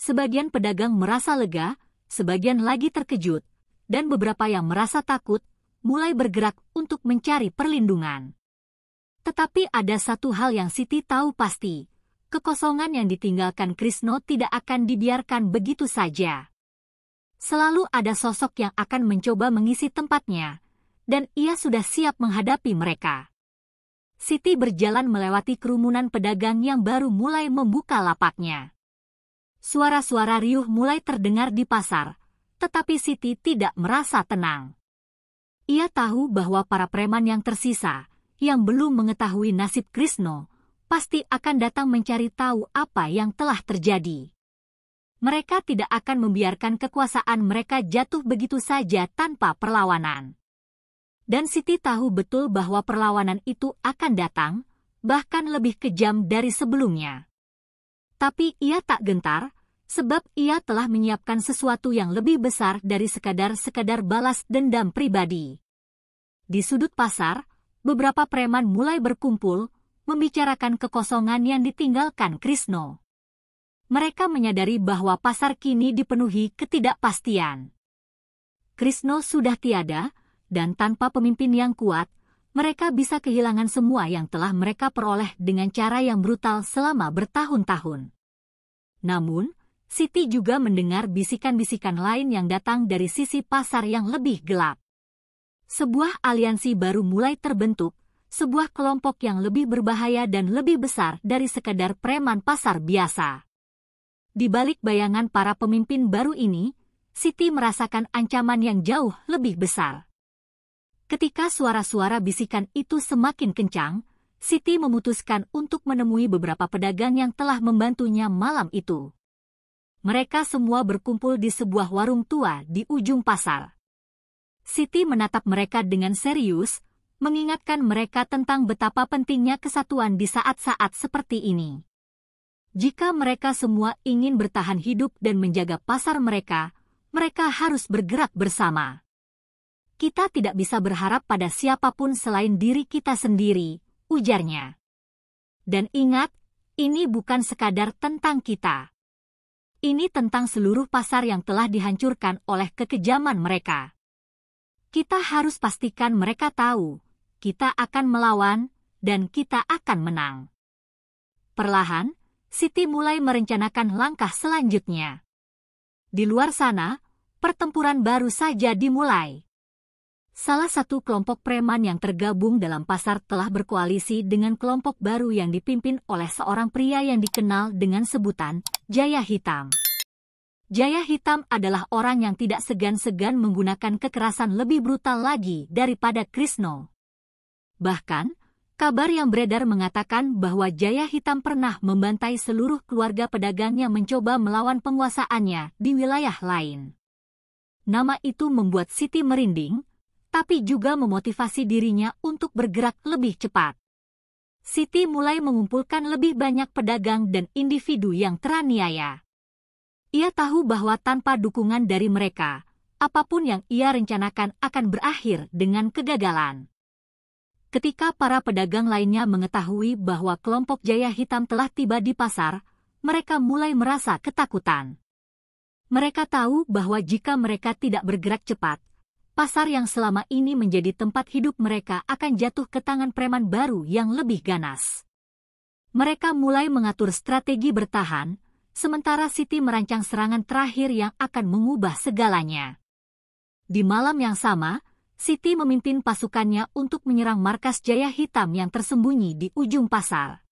A: Sebagian pedagang merasa lega, sebagian lagi terkejut, dan beberapa yang merasa takut, mulai bergerak untuk mencari perlindungan. Tetapi ada satu hal yang Siti tahu pasti. Kekosongan yang ditinggalkan Krishna tidak akan dibiarkan begitu saja. Selalu ada sosok yang akan mencoba mengisi tempatnya, dan ia sudah siap menghadapi mereka. Siti berjalan melewati kerumunan pedagang yang baru mulai membuka lapaknya. Suara-suara riuh mulai terdengar di pasar, tetapi Siti tidak merasa tenang. Ia tahu bahwa para preman yang tersisa, yang belum mengetahui nasib Krishna, pasti akan datang mencari tahu apa yang telah terjadi. Mereka tidak akan membiarkan kekuasaan mereka jatuh begitu saja tanpa perlawanan. Dan Siti tahu betul bahwa perlawanan itu akan datang, bahkan lebih kejam dari sebelumnya. Tapi ia tak gentar, sebab ia telah menyiapkan sesuatu yang lebih besar dari sekadar balas dendam pribadi. Di sudut pasar, beberapa preman mulai berkumpul, membicarakan kekosongan yang ditinggalkan Krishna. Mereka menyadari bahwa pasar kini dipenuhi ketidakpastian. Krishna sudah tiada, dan tanpa pemimpin yang kuat, mereka bisa kehilangan semua yang telah mereka peroleh dengan cara yang brutal selama bertahun-tahun. Namun, Siti juga mendengar bisikan-bisikan lain yang datang dari sisi pasar yang lebih gelap. Sebuah aliansi baru mulai terbentuk, sebuah kelompok yang lebih berbahaya dan lebih besar dari sekadar preman pasar biasa. Di balik bayangan para pemimpin baru ini, Siti merasakan ancaman yang jauh lebih besar. Ketika suara-suara bisikan itu semakin kencang, Siti memutuskan untuk menemui beberapa pedagang yang telah membantunya malam itu. Mereka semua berkumpul di sebuah warung tua di ujung pasar. Siti menatap mereka dengan serius, mengingatkan mereka tentang betapa pentingnya kesatuan di saat-saat seperti ini. Jika mereka semua ingin bertahan hidup dan menjaga pasar mereka, mereka harus bergerak bersama. Kita tidak bisa berharap pada siapapun selain diri kita sendiri, ujarnya. Dan ingat, ini bukan sekadar tentang kita. Ini tentang seluruh pasar yang telah dihancurkan oleh kekejaman mereka. Kita harus pastikan mereka tahu, kita akan melawan, dan kita akan menang. Perlahan, Siti mulai merencanakan langkah selanjutnya. Di luar sana, pertempuran baru saja dimulai. Salah satu kelompok preman yang tergabung dalam pasar telah berkoalisi dengan kelompok baru yang dipimpin oleh seorang pria yang dikenal dengan sebutan Jaya Hitam. Jaya Hitam adalah orang yang tidak segan-segan menggunakan kekerasan lebih brutal lagi daripada Krishna. Bahkan, kabar yang beredar mengatakan bahwa Jaya Hitam pernah membantai seluruh keluarga pedagang yang mencoba melawan penguasaannya di wilayah lain. Nama itu membuat Siti merinding, tapi juga memotivasi dirinya untuk bergerak lebih cepat. Siti mulai mengumpulkan lebih banyak pedagang dan individu yang teraniaya. Ia tahu bahwa tanpa dukungan dari mereka, apapun yang ia rencanakan akan berakhir dengan kegagalan. Ketika para pedagang lainnya mengetahui bahwa kelompok Jaya Hitam telah tiba di pasar, mereka mulai merasa ketakutan. Mereka tahu bahwa jika mereka tidak bergerak cepat, pasar yang selama ini menjadi tempat hidup mereka akan jatuh ke tangan preman baru yang lebih ganas. Mereka mulai mengatur strategi bertahan, sementara Siti merancang serangan terakhir yang akan mengubah segalanya. Di malam yang sama, Siti memimpin pasukannya untuk menyerang markas Jaya Hitam yang tersembunyi di ujung pasar.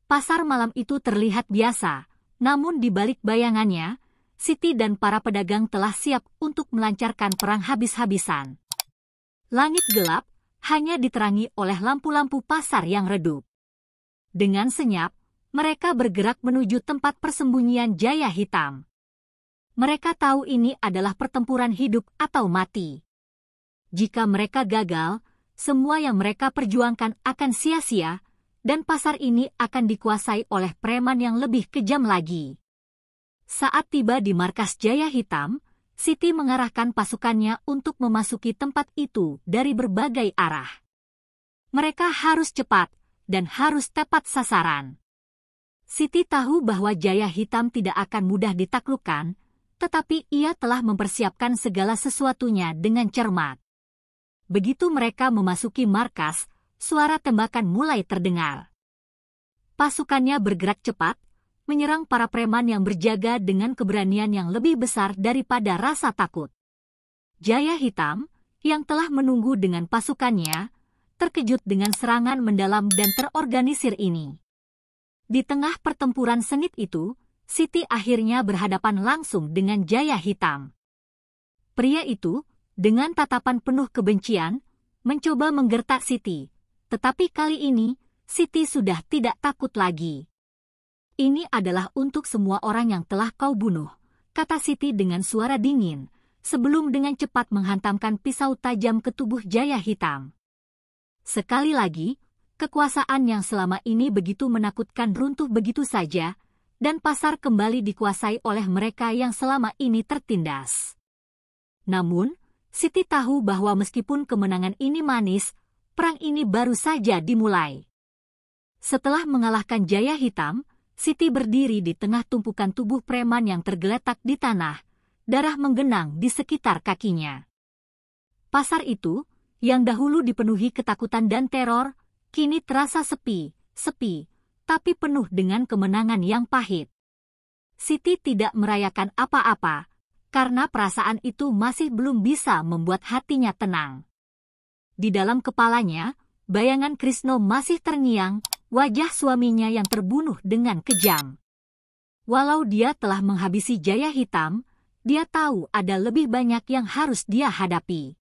A: Pasar malam itu terlihat biasa, namun di balik bayangannya, Siti dan para pedagang telah siap untuk melancarkan perang habis-habisan. Langit gelap, hanya diterangi oleh lampu-lampu pasar yang redup. Dengan senyap, mereka bergerak menuju tempat persembunyian Jaya Hitam. Mereka tahu ini adalah pertempuran hidup atau mati. Jika mereka gagal, semua yang mereka perjuangkan akan sia-sia, dan pasar ini akan dikuasai oleh preman yang lebih kejam lagi. Saat tiba di markas Jaya Hitam, Siti mengarahkan pasukannya untuk memasuki tempat itu dari berbagai arah. Mereka harus cepat dan harus tepat sasaran. Siti tahu bahwa Jaya Hitam tidak akan mudah ditaklukkan, tetapi ia telah mempersiapkan segala sesuatunya dengan cermat. Begitu mereka memasuki markas, suara tembakan mulai terdengar. Pasukannya bergerak cepat, menyerang para preman yang berjaga dengan keberanian yang lebih besar daripada rasa takut. Jaya Hitam, yang telah menunggu dengan pasukannya, terkejut dengan serangan mendalam dan terorganisir ini. Di tengah pertempuran sengit itu, Siti akhirnya berhadapan langsung dengan Jaya Hitam. Pria itu, dengan tatapan penuh kebencian, mencoba menggertak Siti, tetapi kali ini, Siti sudah tidak takut lagi. "Ini adalah untuk semua orang yang telah kau bunuh," kata Siti dengan suara dingin, sebelum dengan cepat menghantamkan pisau tajam ke tubuh Jaya Hitam. Sekali lagi, kekuasaan yang selama ini begitu menakutkan runtuh begitu saja, dan pasar kembali dikuasai oleh mereka yang selama ini tertindas. Namun, Siti tahu bahwa meskipun kemenangan ini manis, perang ini baru saja dimulai. Setelah mengalahkan Jaya Hitam, Siti berdiri di tengah tumpukan tubuh preman yang tergeletak di tanah, darah menggenang di sekitar kakinya. Pasar itu, yang dahulu dipenuhi ketakutan dan teror, kini terasa sepi, tapi penuh dengan kemenangan yang pahit. Siti tidak merayakan apa-apa, karena perasaan itu masih belum bisa membuat hatinya tenang. Di dalam kepalanya, bayangan Krisno masih terngiang, wajah suaminya yang terbunuh dengan kejam. Walau dia telah menghabisi Jaya Hitam, dia tahu ada lebih banyak yang harus dia hadapi.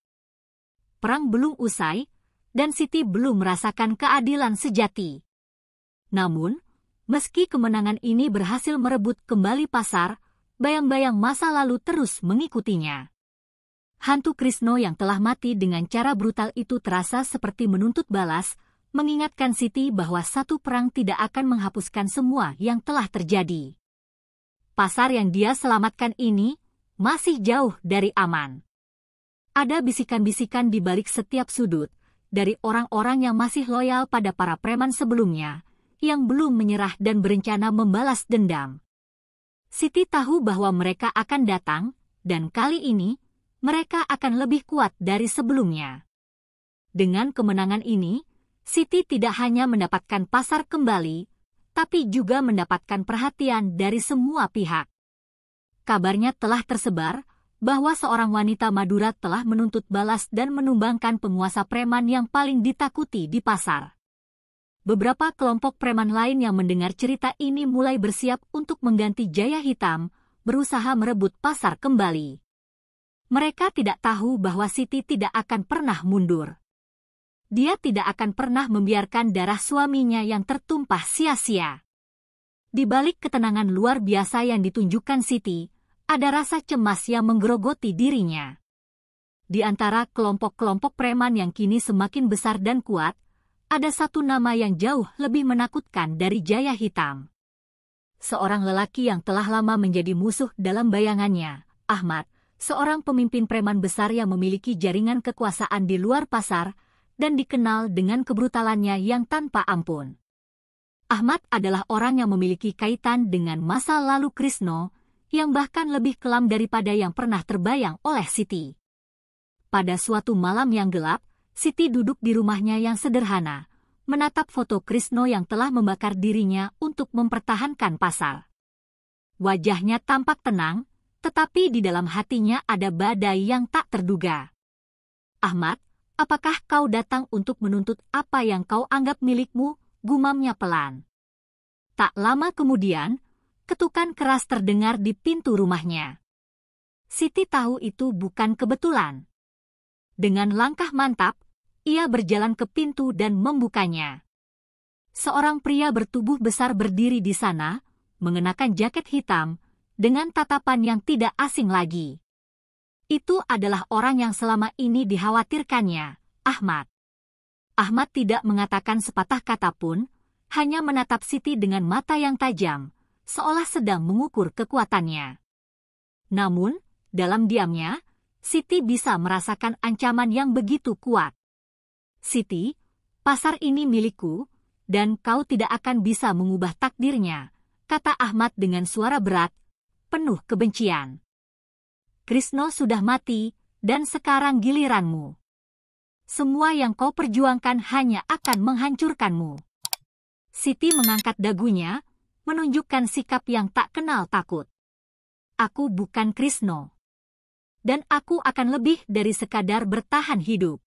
A: Perang belum usai, dan Siti belum merasakan keadilan sejati. Namun, meski kemenangan ini berhasil merebut kembali pasar, bayang-bayang masa lalu terus mengikutinya. Hantu Krisno yang telah mati dengan cara brutal itu terasa seperti menuntut balas, mengingatkan Siti bahwa satu perang tidak akan menghapuskan semua yang telah terjadi. Pasar yang dia selamatkan ini masih jauh dari aman. Ada bisikan-bisikan di balik setiap sudut, dari orang-orang yang masih loyal pada para preman sebelumnya, yang belum menyerah dan berencana membalas dendam. Siti tahu bahwa mereka akan datang, dan kali ini, mereka akan lebih kuat dari sebelumnya. Dengan kemenangan ini, Siti tidak hanya mendapatkan pasar kembali, tapi juga mendapatkan perhatian dari semua pihak. Kabarnya telah tersebar bahwa seorang wanita Madura telah menuntut balas dan menumbangkan penguasa preman yang paling ditakuti di pasar. Beberapa kelompok preman lain yang mendengar cerita ini mulai bersiap untuk mengganti Jaya Hitam, berusaha merebut pasar kembali. Mereka tidak tahu bahwa Siti tidak akan pernah mundur. Dia tidak akan pernah membiarkan darah suaminya yang tertumpah sia-sia. Di balik ketenangan luar biasa yang ditunjukkan Siti, ada rasa cemas yang menggerogoti dirinya. Di antara kelompok-kelompok preman yang kini semakin besar dan kuat, ada satu nama yang jauh lebih menakutkan dari Jaya Hitam. Seorang lelaki yang telah lama menjadi musuh dalam bayangannya, Ahmad, seorang pemimpin preman besar yang memiliki jaringan kekuasaan di luar pasar dan dikenal dengan kebrutalannya yang tanpa ampun. Ahmad adalah orang yang memiliki kaitan dengan masa lalu Krisno, yang bahkan lebih kelam daripada yang pernah terbayang oleh Siti. Pada suatu malam yang gelap, Siti duduk di rumahnya yang sederhana, menatap foto Krisno yang telah membakar dirinya untuk mempertahankan pasar. Wajahnya tampak tenang, tetapi di dalam hatinya ada badai yang tak terduga. "Ahmad, apakah kau datang untuk menuntut apa yang kau anggap milikmu?" gumamnya pelan. Tak lama kemudian, ketukan keras terdengar di pintu rumahnya. Siti tahu itu bukan kebetulan. Dengan langkah mantap, ia berjalan ke pintu dan membukanya. Seorang pria bertubuh besar berdiri di sana, mengenakan jaket hitam, dengan tatapan yang tidak asing lagi. Itu adalah orang yang selama ini dikhawatirkannya, Ahmad. Ahmad tidak mengatakan sepatah kata pun, hanya menatap Siti dengan mata yang tajam, seolah sedang mengukur kekuatannya. Namun, dalam diamnya, Siti bisa merasakan ancaman yang begitu kuat. "Siti, pasar ini milikku, dan kau tidak akan bisa mengubah takdirnya," kata Ahmad dengan suara berat, penuh kebencian. "Krisno sudah mati, dan sekarang giliranmu." Semua yang kau perjuangkan hanya akan menghancurkanmu. Siti mengangkat dagunya, menunjukkan sikap yang tak kenal takut. Aku bukan Krisno. Dan aku akan lebih dari sekadar bertahan hidup.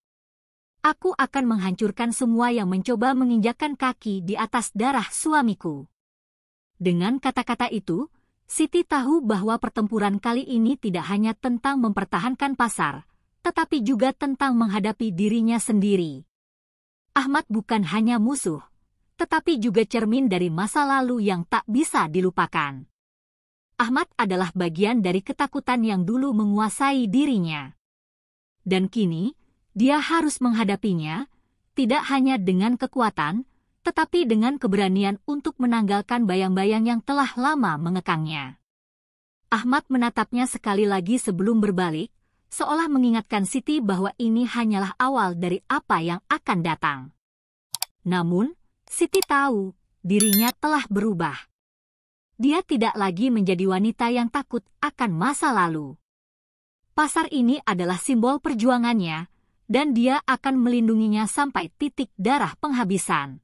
A: Aku akan menghancurkan semua yang mencoba menginjakkan kaki di atas darah suamiku. Dengan kata-kata itu, Siti tahu bahwa pertempuran kali ini tidak hanya tentang mempertahankan pasar, tetapi juga tentang menghadapi dirinya sendiri. Ahmad bukan hanya musuh, tetapi juga cermin dari masa lalu yang tak bisa dilupakan. Ahmad adalah bagian dari ketakutan yang dulu menguasai dirinya. Dan kini, dia harus menghadapinya, tidak hanya dengan kekuatan, tetapi dengan keberanian untuk menanggalkan bayang-bayang yang telah lama mengekangnya. Ahmad menatapnya sekali lagi sebelum berbalik, seolah mengingatkan Siti bahwa ini hanyalah awal dari apa yang akan datang. Namun, Siti tahu, dirinya telah berubah. Dia tidak lagi menjadi wanita yang takut akan masa lalu. Pasar ini adalah simbol perjuangannya, dan dia akan melindunginya sampai titik darah penghabisan.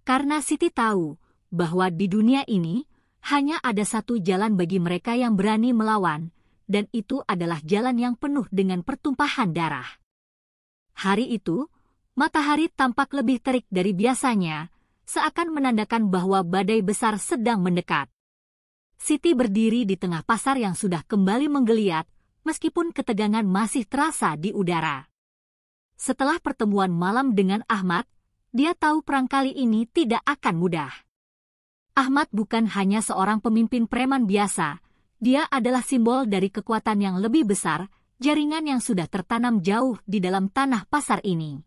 A: Karena Siti tahu bahwa di dunia ini hanya ada satu jalan bagi mereka yang berani melawan, dan itu adalah jalan yang penuh dengan pertumpahan darah. Hari itu, matahari tampak lebih terik dari biasanya, seakan menandakan bahwa badai besar sedang mendekat. Siti berdiri di tengah pasar yang sudah kembali menggeliat, meskipun ketegangan masih terasa di udara. Setelah pertemuan malam dengan Ahmad, dia tahu perang kali ini tidak akan mudah. Ahmad bukan hanya seorang pemimpin preman biasa, dia adalah simbol dari kekuatan yang lebih besar, jaringan yang sudah tertanam jauh di dalam tanah pasar ini.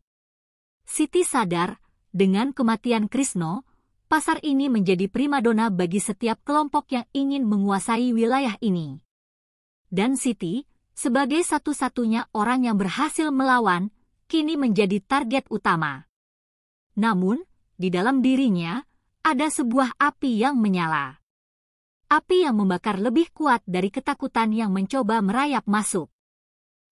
A: Siti sadar, dengan kematian Krisno, pasar ini menjadi primadona bagi setiap kelompok yang ingin menguasai wilayah ini. Dan Siti, sebagai satu-satunya orang yang berhasil melawan, kini menjadi target utama. Namun, di dalam dirinya, ada sebuah api yang menyala. Api yang membakar lebih kuat dari ketakutan yang mencoba merayap masuk.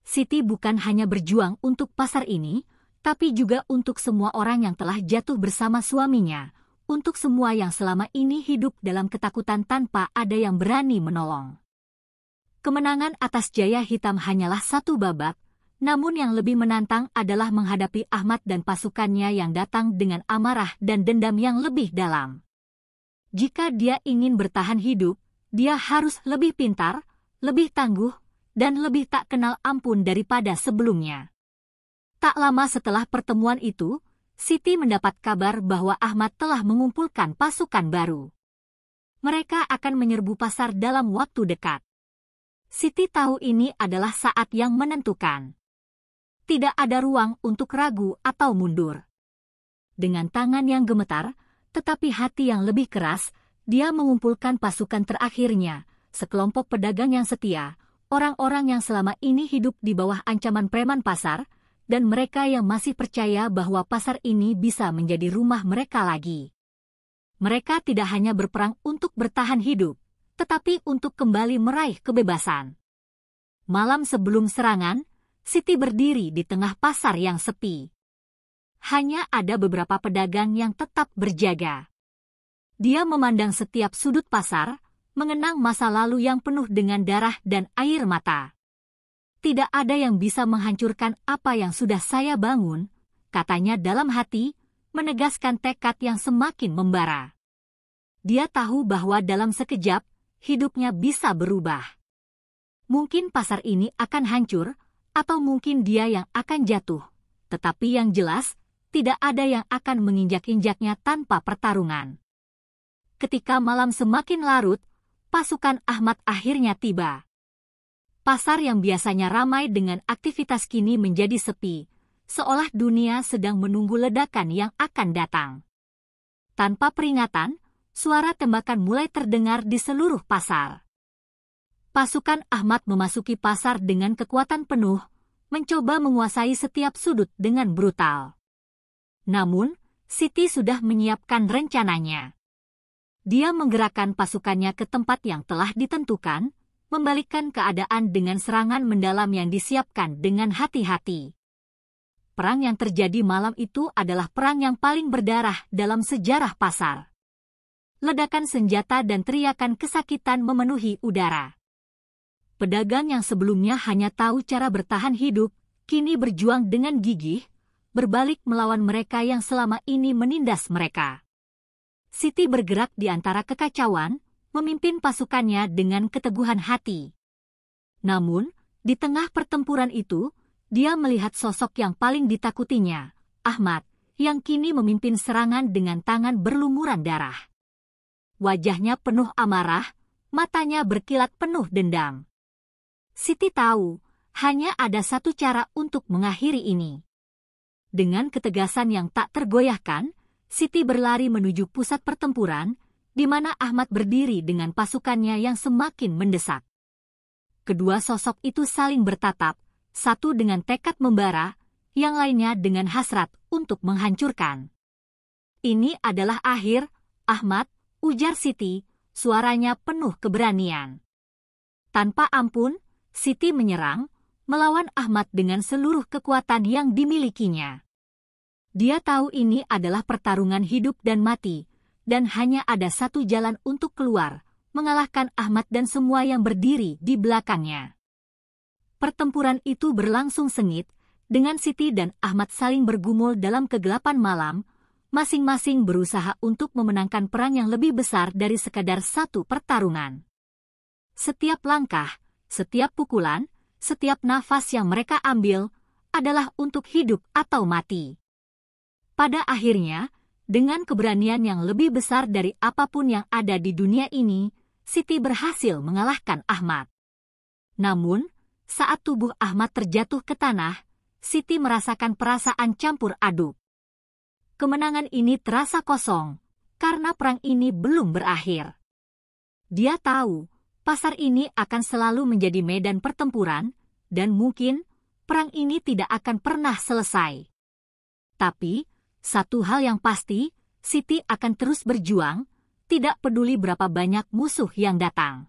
A: Siti bukan hanya berjuang untuk pasar ini, tapi juga untuk semua orang yang telah jatuh bersama suaminya, untuk semua yang selama ini hidup dalam ketakutan tanpa ada yang berani menolong. Kemenangan atas Jaya Hitam hanyalah satu babak, namun yang lebih menantang adalah menghadapi Ahmad dan pasukannya yang datang dengan amarah dan dendam yang lebih dalam. Jika dia ingin bertahan hidup, dia harus lebih pintar, lebih tangguh, dan lebih tak kenal ampun daripada sebelumnya. Tak lama setelah pertemuan itu, Siti mendapat kabar bahwa Ahmad telah mengumpulkan pasukan baru. Mereka akan menyerbu pasar dalam waktu dekat. Siti tahu ini adalah saat yang menentukan. Tidak ada ruang untuk ragu atau mundur. Dengan tangan yang gemetar, tetapi hati yang lebih keras, dia mengumpulkan pasukan terakhirnya, sekelompok pedagang yang setia, orang-orang yang selama ini hidup di bawah ancaman preman pasar, dan mereka yang masih percaya bahwa pasar ini bisa menjadi rumah mereka lagi. Mereka tidak hanya berperang untuk bertahan hidup, tetapi untuk kembali meraih kebebasan. Malam sebelum serangan, Siti berdiri di tengah pasar yang sepi. Hanya ada beberapa pedagang yang tetap berjaga. Dia memandang setiap sudut pasar, mengenang masa lalu yang penuh dengan darah dan air mata. Tidak ada yang bisa menghancurkan apa yang sudah saya bangun, katanya dalam hati, menegaskan tekad yang semakin membara. Dia tahu bahwa dalam sekejap, hidupnya bisa berubah. Mungkin pasar ini akan hancur, atau mungkin dia yang akan jatuh. Tetapi yang jelas, tidak ada yang akan menginjak-injaknya tanpa pertarungan. Ketika malam semakin larut, pasukan Ahmad akhirnya tiba. Pasar yang biasanya ramai dengan aktivitas kini menjadi sepi, seolah dunia sedang menunggu ledakan yang akan datang. Tanpa peringatan, suara tembakan mulai terdengar di seluruh pasar. Pasukan Ahmad memasuki pasar dengan kekuatan penuh, mencoba menguasai setiap sudut dengan brutal. Namun, Siti sudah menyiapkan rencananya. Dia menggerakkan pasukannya ke tempat yang telah ditentukan, membalikkan keadaan dengan serangan mendalam yang disiapkan dengan hati-hati. perang yang terjadi malam itu adalah perang yang paling berdarah dalam sejarah pasar. Ledakan senjata dan teriakan kesakitan memenuhi udara. Pedagang yang sebelumnya hanya tahu cara bertahan hidup, kini berjuang dengan gigih, berbalik melawan mereka yang selama ini menindas mereka. Siti bergerak di antara kekacauan, memimpin pasukannya dengan keteguhan hati. Namun, di tengah pertempuran itu, dia melihat sosok yang paling ditakutinya, Ahmad, yang kini memimpin serangan dengan tangan berlumuran darah. Wajahnya penuh amarah, matanya berkilat penuh dendam. Siti tahu, hanya ada satu cara untuk mengakhiri ini. Dengan ketegasan yang tak tergoyahkan, Siti berlari menuju pusat pertempuran, di mana Ahmad berdiri dengan pasukannya yang semakin mendesak. Kedua sosok itu saling bertatap, satu dengan tekad membara, yang lainnya dengan hasrat untuk menghancurkan. Ini adalah akhir, Ahmad, ujar Siti, suaranya penuh keberanian. Tanpa ampun, Siti menyerang, melawan Ahmad dengan seluruh kekuatan yang dimilikinya. Dia tahu ini adalah pertarungan hidup dan mati, dan hanya ada satu jalan untuk keluar, mengalahkan Ahmad dan semua yang berdiri di belakangnya. Pertempuran itu berlangsung sengit, dengan Siti dan Ahmad saling bergumul dalam kegelapan malam, masing-masing berusaha untuk memenangkan perang yang lebih besar dari sekadar satu pertarungan. Setiap langkah, setiap pukulan, setiap nafas yang mereka ambil, adalah untuk hidup atau mati. Pada akhirnya, dengan keberanian yang lebih besar dari apapun yang ada di dunia ini, Siti berhasil mengalahkan Ahmad. Namun, saat tubuh Ahmad terjatuh ke tanah, Siti merasakan perasaan campur aduk. Kemenangan ini terasa kosong, karena perang ini belum berakhir. Dia tahu, pasar ini akan selalu menjadi medan pertempuran, dan mungkin, perang ini tidak akan pernah selesai. Tapi, satu hal yang pasti, Siti akan terus berjuang, tidak peduli berapa banyak musuh yang datang.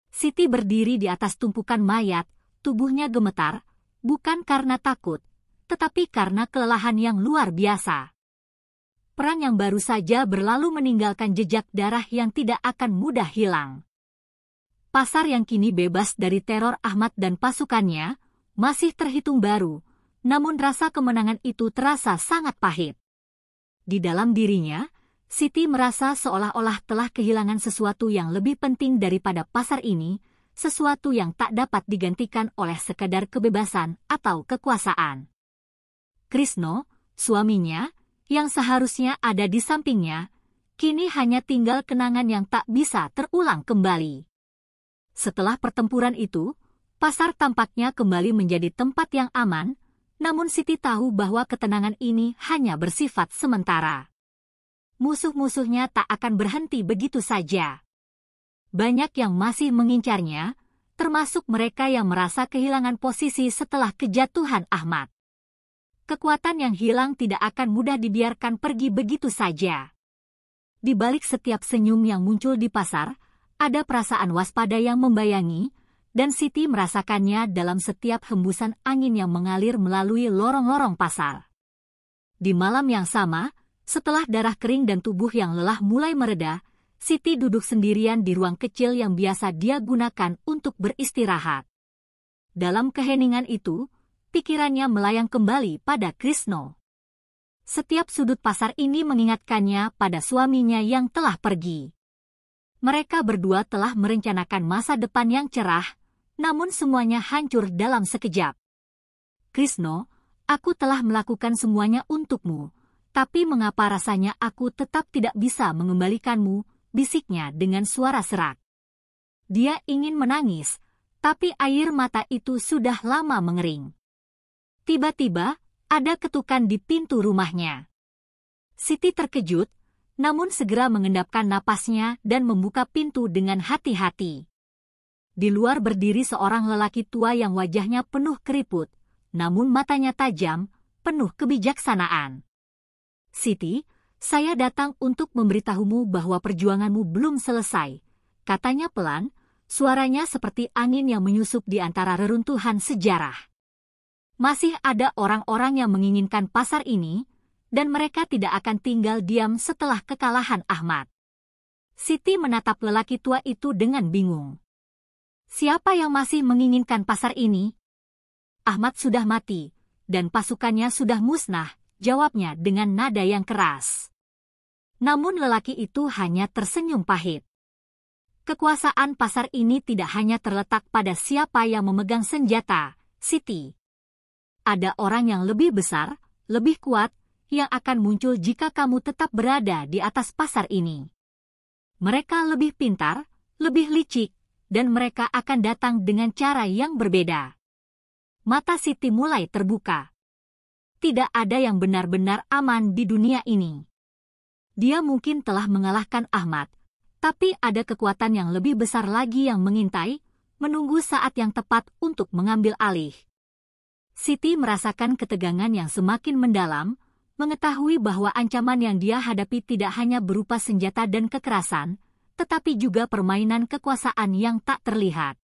A: Siti berdiri di atas tumpukan mayat, tubuhnya gemetar, bukan karena takut, tetapi karena kelelahan yang luar biasa. Perang yang baru saja berlalu meninggalkan jejak darah yang tidak akan mudah hilang. Pasar yang kini bebas dari teror Ahmad dan pasukannya, masih terhitung baru, namun rasa kemenangan itu terasa sangat pahit. Di dalam dirinya, Siti merasa seolah-olah telah kehilangan sesuatu yang lebih penting daripada pasar ini, sesuatu yang tak dapat digantikan oleh sekadar kebebasan atau kekuasaan. Krisno, suaminya, yang seharusnya ada di sampingnya, kini hanya tinggal kenangan yang tak bisa terulang kembali. Setelah pertempuran itu, pasar tampaknya kembali menjadi tempat yang aman, namun Siti tahu bahwa ketenangan ini hanya bersifat sementara. Musuh-musuhnya tak akan berhenti begitu saja. Banyak yang masih mengincarnya, termasuk mereka yang merasa kehilangan posisi setelah kejatuhan Ahmad. Kekuatan yang hilang tidak akan mudah dibiarkan pergi begitu saja. Di balik setiap senyum yang muncul di pasar, ada perasaan waspada yang membayangi, dan Siti merasakannya dalam setiap hembusan angin yang mengalir melalui lorong-lorong pasar. Di malam yang sama, setelah darah kering dan tubuh yang lelah mulai mereda, Siti duduk sendirian di ruang kecil yang biasa dia gunakan untuk beristirahat. Dalam keheningan itu, pikirannya melayang kembali pada Krisno. Setiap sudut pasar ini mengingatkannya pada suaminya yang telah pergi. Mereka berdua telah merencanakan masa depan yang cerah, namun semuanya hancur dalam sekejap. Krisno, aku telah melakukan semuanya untukmu, tapi mengapa rasanya aku tetap tidak bisa mengembalikanmu, bisiknya dengan suara serak. Dia ingin menangis, tapi air mata itu sudah lama mengering. Tiba-tiba, ada ketukan di pintu rumahnya. Siti terkejut, namun segera mengendapkan napasnya dan membuka pintu dengan hati-hati. Di luar berdiri seorang lelaki tua yang wajahnya penuh keriput, namun matanya tajam, penuh kebijaksanaan. Siti, saya datang untuk memberitahumu bahwa perjuanganmu belum selesai, katanya pelan, suaranya seperti angin yang menyusup di antara reruntuhan sejarah. Masih ada orang-orang yang menginginkan pasar ini, dan mereka tidak akan tinggal diam setelah kekalahan Ahmad. Siti menatap lelaki tua itu dengan bingung. Siapa yang masih menginginkan pasar ini? Ahmad sudah mati, dan pasukannya sudah musnah, jawabnya dengan nada yang keras. Namun lelaki itu hanya tersenyum pahit. Kekuasaan pasar ini tidak hanya terletak pada siapa yang memegang senjata, Siti. Ada orang yang lebih besar, lebih kuat, yang akan muncul jika kamu tetap berada di atas pasar ini. Mereka lebih pintar, lebih licik, dan mereka akan datang dengan cara yang berbeda. Mata Siti mulai terbuka. Tidak ada yang benar-benar aman di dunia ini. Dia mungkin telah mengalahkan Ahmad, tapi ada kekuatan yang lebih besar lagi yang mengintai, menunggu saat yang tepat untuk mengambil alih. Siti merasakan ketegangan yang semakin mendalam, mengetahui bahwa ancaman yang dia hadapi tidak hanya berupa senjata dan kekerasan, tetapi juga permainan kekuasaan yang tak terlihat.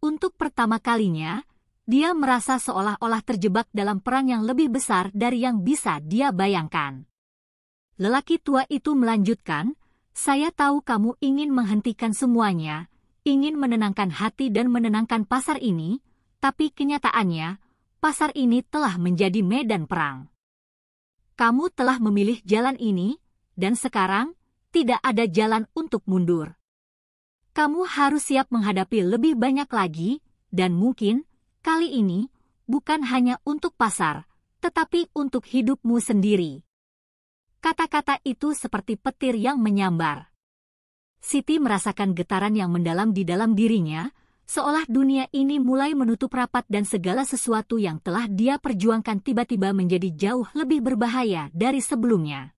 A: Untuk pertama kalinya, dia merasa seolah-olah terjebak dalam perang yang lebih besar dari yang bisa dia bayangkan. Lelaki tua itu melanjutkan, "Saya tahu kamu ingin menghentikan semuanya, ingin menenangkan hati dan menenangkan pasar ini, tapi kenyataannya, pasar ini telah menjadi medan perang. Kamu telah memilih jalan ini, dan sekarang, tidak ada jalan untuk mundur. Kamu harus siap menghadapi lebih banyak lagi, dan mungkin, kali ini, bukan hanya untuk pasar, tetapi untuk hidupmu sendiri." Kata-kata itu seperti petir yang menyambar. Siti merasakan getaran yang mendalam di dalam dirinya, seolah dunia ini mulai menutup rapat dan segala sesuatu yang telah dia perjuangkan tiba-tiba menjadi jauh lebih berbahaya dari sebelumnya.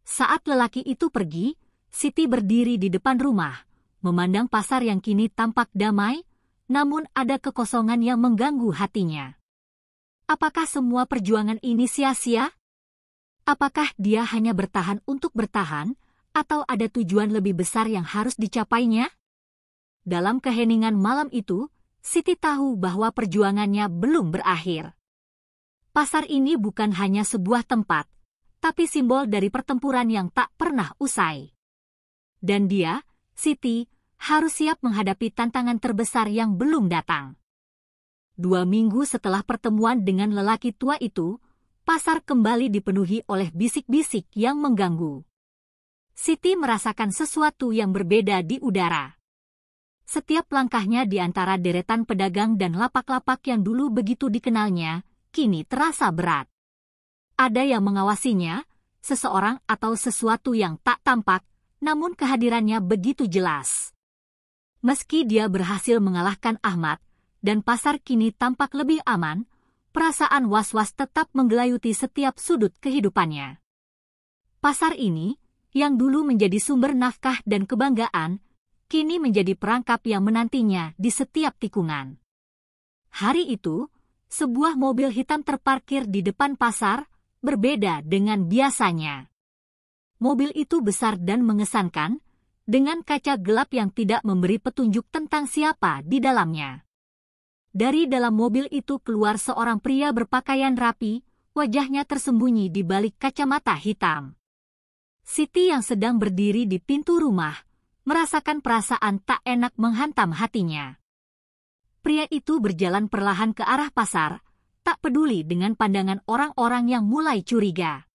A: Saat lelaki itu pergi, Siti berdiri di depan rumah, memandang pasar yang kini tampak damai, namun ada kekosongan yang mengganggu hatinya. Apakah semua perjuangan ini sia-sia? Apakah dia hanya bertahan untuk bertahan, atau ada tujuan lebih besar yang harus dicapainya? Dalam keheningan malam itu, Siti tahu bahwa perjuangannya belum berakhir. Pasar ini bukan hanya sebuah tempat, tapi simbol dari pertempuran yang tak pernah usai. Dan dia, Siti, harus siap menghadapi tantangan terbesar yang belum datang. 2 minggu setelah pertemuan dengan lelaki tua itu, pasar kembali dipenuhi oleh bisik-bisik yang mengganggu. Siti merasakan sesuatu yang berbeda di udara. Setiap langkahnya di antara deretan pedagang dan lapak-lapak yang dulu begitu dikenalnya, kini terasa berat. Ada yang mengawasinya, seseorang atau sesuatu yang tak tampak, namun kehadirannya begitu jelas. Meski dia berhasil mengalahkan Ahmad, dan pasar kini tampak lebih aman, perasaan was-was tetap menggelayuti setiap sudut kehidupannya. Pasar ini, yang dulu menjadi sumber nafkah dan kebanggaan, kini menjadi perangkap yang menantinya di setiap tikungan. Hari itu, sebuah mobil hitam terparkir di depan pasar, berbeda dengan biasanya. Mobil itu besar dan mengesankan, dengan kaca gelap yang tidak memberi petunjuk tentang siapa di dalamnya. Dari dalam mobil itu keluar seorang pria berpakaian rapi, wajahnya tersembunyi di balik kacamata hitam. Siti yang sedang berdiri di pintu rumah, merasakan perasaan tak enak menghantam hatinya. Pria itu berjalan perlahan ke arah pasar, tak peduli dengan pandangan orang-orang yang mulai curiga.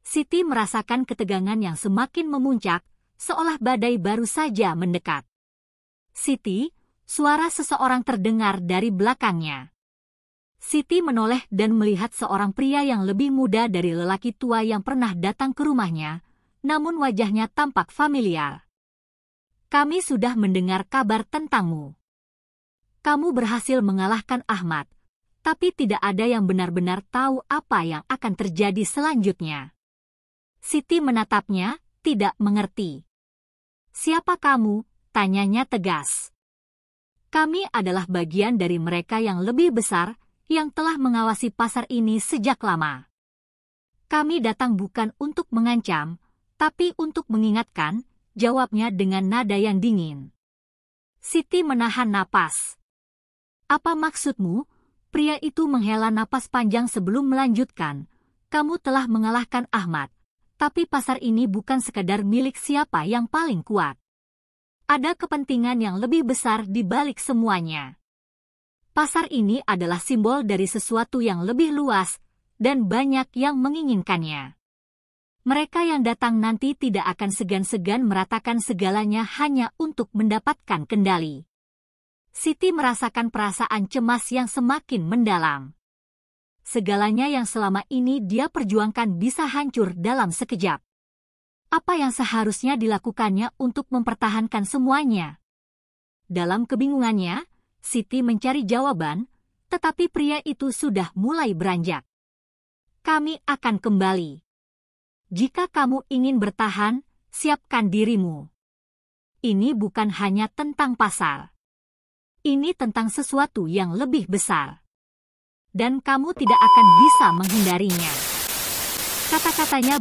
A: Siti merasakan ketegangan yang semakin memuncak, seolah badai baru saja mendekat. "Siti," suara seseorang terdengar dari belakangnya. Siti menoleh dan melihat seorang pria yang lebih muda dari lelaki tua yang pernah datang ke rumahnya, namun wajahnya tampak familiar. "Kami sudah mendengar kabar tentangmu. Kamu berhasil mengalahkan Ahmad, tapi tidak ada yang benar-benar tahu apa yang akan terjadi selanjutnya." Siti menatapnya, tidak mengerti. "Siapa kamu?" tanyanya tegas. "Kami adalah bagian dari mereka yang lebih besar, yang telah mengawasi pasar ini sejak lama. Kami datang bukan untuk mengancam, tapi untuk mengingatkan," jawabnya dengan nada yang dingin. Siti menahan napas. "Apa maksudmu? Pria itu menghela napas panjang sebelum melanjutkan. Kamu telah mengalahkan Ahmad. Tapi pasar ini bukan sekadar milik siapa yang paling kuat. Ada kepentingan yang lebih besar di balik semuanya. Pasar ini adalah simbol dari sesuatu yang lebih luas, dan banyak yang menginginkannya. Mereka yang datang nanti tidak akan segan-segan meratakan segalanya hanya untuk mendapatkan kendali. Siti merasakan perasaan cemas yang semakin mendalam. Segalanya yang selama ini dia perjuangkan bisa hancur dalam sekejap. Apa yang seharusnya dilakukannya untuk mempertahankan semuanya? Dalam kebingungannya, Siti mencari jawaban, tetapi pria itu sudah mulai beranjak. Kami akan kembali. Jika kamu ingin bertahan, siapkan dirimu. Ini bukan hanya tentang pasar. Ini tentang sesuatu yang lebih besar. Dan kamu tidak akan bisa menghindarinya. Kata-katanya